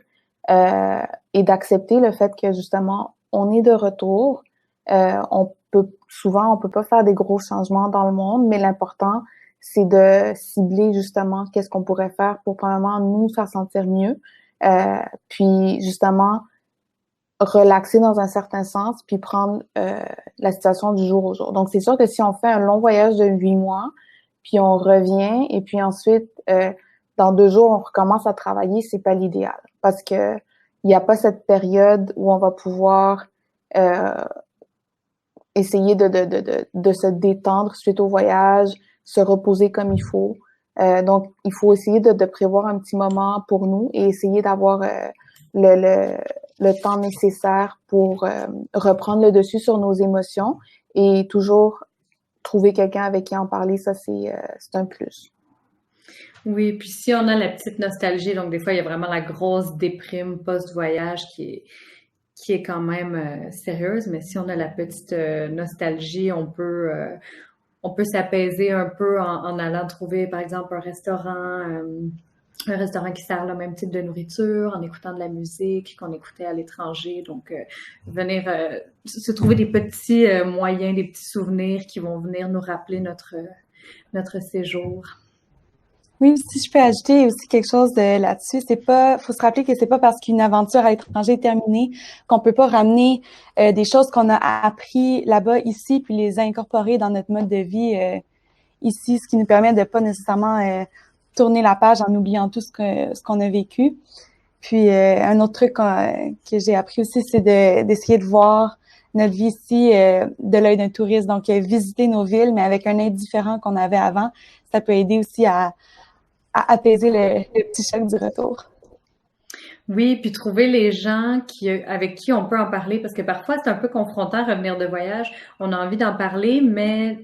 et d'accepter le fait que justement, on est de retour. On peut pas faire des gros changements dans le monde, mais l'important, c'est de cibler justement qu'est-ce qu'on pourrait faire pour premièrement nous faire sentir mieux, puis justement relaxer dans un certain sens, puis prendre la situation du jour au jour. Donc, c'est sûr que si on fait un long voyage de 8 mois, puis on revient, et puis ensuite, dans 2 jours, on recommence à travailler, c'est pas l'idéal. Parce que il n'y a pas cette période où on va pouvoir essayer de se détendre suite au voyage, se reposer comme il faut. Donc, il faut essayer de prévoir un petit moment pour nous et essayer d'avoir le temps nécessaire pour reprendre le dessus sur nos émotions et toujours trouver quelqu'un avec qui en parler, ça c'est un plus. Oui, puis si on a la petite nostalgie, donc des fois il y a vraiment la grosse déprime post-voyage qui est quand même sérieuse, mais si on a la petite nostalgie, on peut s'apaiser un peu en allant trouver par exemple un restaurant qui sert le même type de nourriture, en écoutant de la musique qu'on écoutait à l'étranger. Donc, venir se trouver des petits moyens, des petits souvenirs qui vont venir nous rappeler notre séjour. Oui, si je peux ajouter aussi quelque chose là-dessus, faut se rappeler que c'est pas parce qu'une aventure à l'étranger est terminée qu'on peut pas ramener des choses qu'on a appris là-bas ici puis les incorporer dans notre mode de vie ici, ce qui nous permet de pas nécessairement tourner la page en oubliant tout ce qu'on a vécu. Puis un autre truc que j'ai appris aussi, c'est d'essayer de voir notre vie ici de l'œil d'un touriste. Donc visiter nos villes, mais avec un œil différent qu'on avait avant, ça peut aider aussi à apaiser le petit choc du retour. Oui, puis trouver les gens avec qui on peut en parler, parce que parfois c'est un peu confrontant revenir de voyage. On a envie d'en parler, mais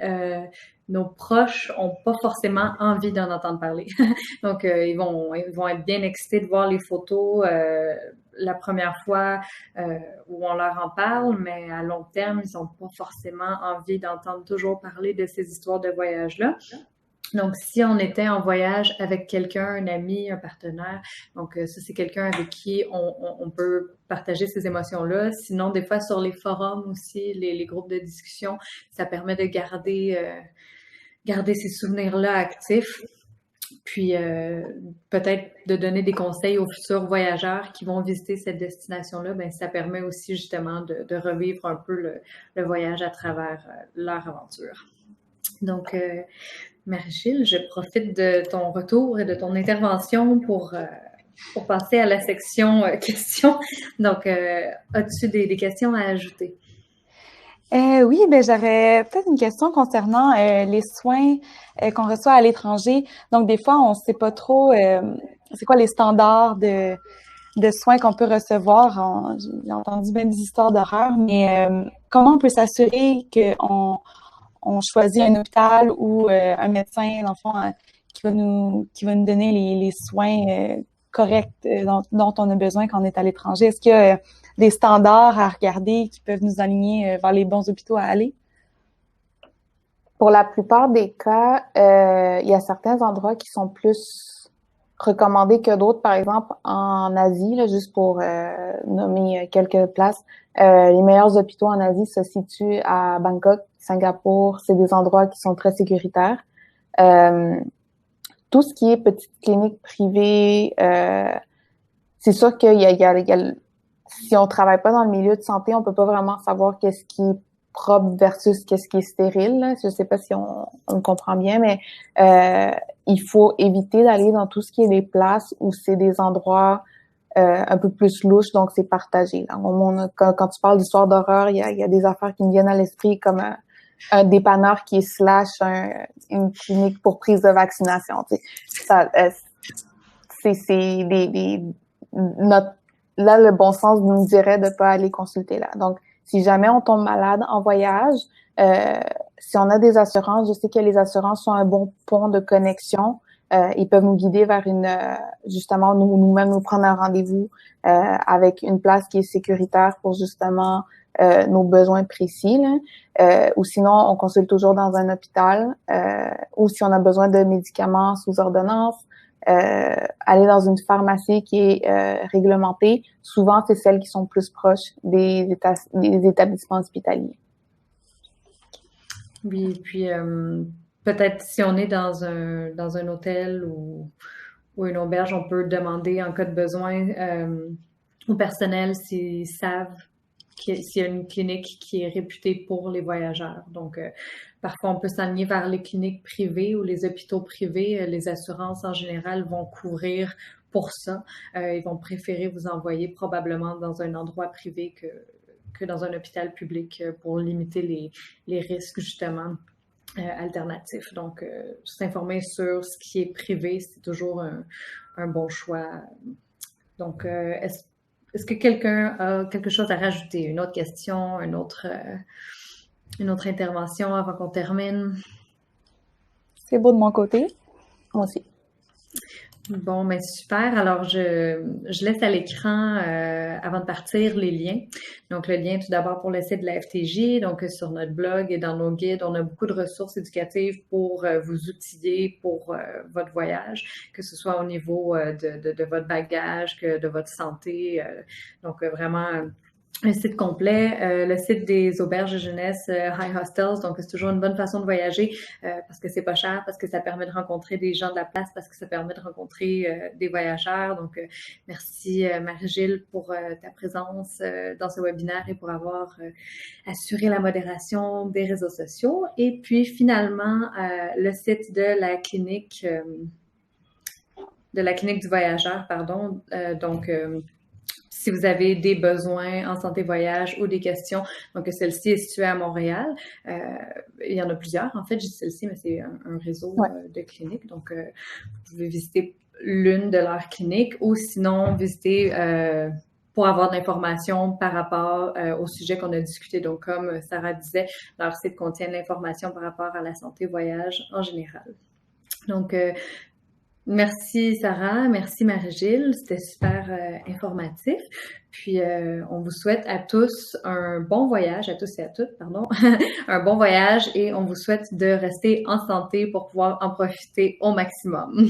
nos proches ont pas forcément envie d'en entendre parler. Donc ils vont être bien excités de voir les photos la première fois où on leur en parle, mais à long terme ils ont pas forcément envie d'entendre toujours parler de ces histoires de voyage-là. Donc, si on était en voyage avec quelqu'un, un ami, un partenaire, donc ça, c'est quelqu'un avec qui on peut partager ces émotions-là. Sinon, des fois, sur les forums aussi, les groupes de discussion, ça permet de garder ces souvenirs-là actifs. Puis, peut-être de donner des conseils aux futurs voyageurs qui vont visiter cette destination-là, ben ça permet aussi justement de revivre un peu le voyage à travers leur aventure. Donc, Marie-Gilles, je profite de ton retour et de ton intervention pour passer à la section questions. Donc, as-tu des questions à ajouter? Oui, ben j'aurais peut-être une question concernant les soins qu'on reçoit à l'étranger. Donc, des fois, on ne sait pas trop c'est quoi les standards de soins qu'on peut recevoir. J'ai entendu bien des histoires d'horreur, mais comment on peut s'assurer qu'on choisit un hôpital ou un médecin, dans le fond, qui va nous donner les soins corrects dont on a besoin quand on est à l'étranger? Est-ce qu'il y a des standards à regarder qui peuvent nous aligner vers les bons hôpitaux à aller? Pour la plupart des cas, il y a certains endroits qui sont plus recommandés que d'autres. Par exemple, en Asie, là, juste pour nommer quelques places, les meilleurs hôpitaux en Asie se situent à Bangkok, Singapour. C'est des endroits qui sont très sécuritaires. Tout ce qui est petite clinique privée, c'est sûr qu'il y a si on travaille pas dans le milieu de santé, on peut pas vraiment savoir qu'est-ce qui est propre versus qu'est-ce qui est stérile. Là. Je sais pas si on comprend bien, mais il faut éviter d'aller dans tout ce qui est des places où c'est des endroits un peu plus louches, donc c'est partagé. Là. Quand tu parles d'histoire d'horreur, il y a des affaires qui me viennent à l'esprit comme un dépanneur qui est une clinique pour prise de vaccination. Tu sais. C'est là, le bon sens nous dirait de pas aller consulter là. Donc, si jamais on tombe malade en voyage, si on a des assurances, je sais que les assurances sont un bon pont de connexion. Ils peuvent nous guider vers justement, nous-mêmes nous prendre un rendez-vous avec une place qui est sécuritaire pour justement nos besoins précis. Là. Ou sinon, on consulte toujours dans un hôpital. Ou si on a besoin de médicaments sous ordonnance, aller dans une pharmacie qui est réglementée. Souvent, c'est celles qui sont plus proches des établissements hospitaliers. Oui, puis peut-être si on est dans un hôtel ou une auberge, on peut demander en cas de besoin au personnel s'ils savent s'il y a une clinique qui est réputée pour les voyageurs. Donc, parfois, on peut s'aligner vers les cliniques privées ou les hôpitaux privés. Les assurances, en général, vont couvrir pour ça. Ils vont préférer vous envoyer probablement dans un endroit privé que dans un hôpital public pour limiter les risques, justement, alternatifs. Donc, s'informer sur ce qui est privé, c'est toujours un bon choix. Donc, est-ce que quelqu'un a quelque chose à rajouter? Une autre question, une autre intervention avant qu'on termine? C'est beau de mon côté. Moi aussi. Bon, mais super. Alors, je laisse à l'écran, avant de partir, les liens. Donc, le lien tout d'abord pour le site de la FTJ. Donc, sur notre blog et dans nos guides, on a beaucoup de ressources éducatives pour vous outiller pour votre voyage, que ce soit au niveau de votre bagage, que de votre santé. Donc, vraiment un site complet, le site des auberges de jeunesse High Hostels, donc c'est toujours une bonne façon de voyager parce que c'est pas cher, parce que ça permet de rencontrer des gens de la place, parce que ça permet de rencontrer des voyageurs. Donc merci Marie-Gilles pour ta présence dans ce webinaire et pour avoir assuré la modération des réseaux sociaux. Et puis finalement le site de la clinique du voyageur, pardon. Donc si vous avez des besoins en santé voyage ou des questions, donc celle-ci est située à Montréal. Il y en a plusieurs, en fait, j'ai dit celle-ci, mais c'est un réseau de cliniques. Donc, vous pouvez visiter l'une de leurs cliniques ou sinon visiter pour avoir de l'information par rapport au sujet qu'on a discuté. Donc, comme Sarah disait, leur site contient de l'information par rapport à la santé voyage en général. Donc, merci Sarah, merci Marie-Gilles, c'était super informatif. Puis on vous souhaite à tous un bon voyage, à tous et à toutes, pardon, un bon voyage et on vous souhaite de rester en santé pour pouvoir en profiter au maximum.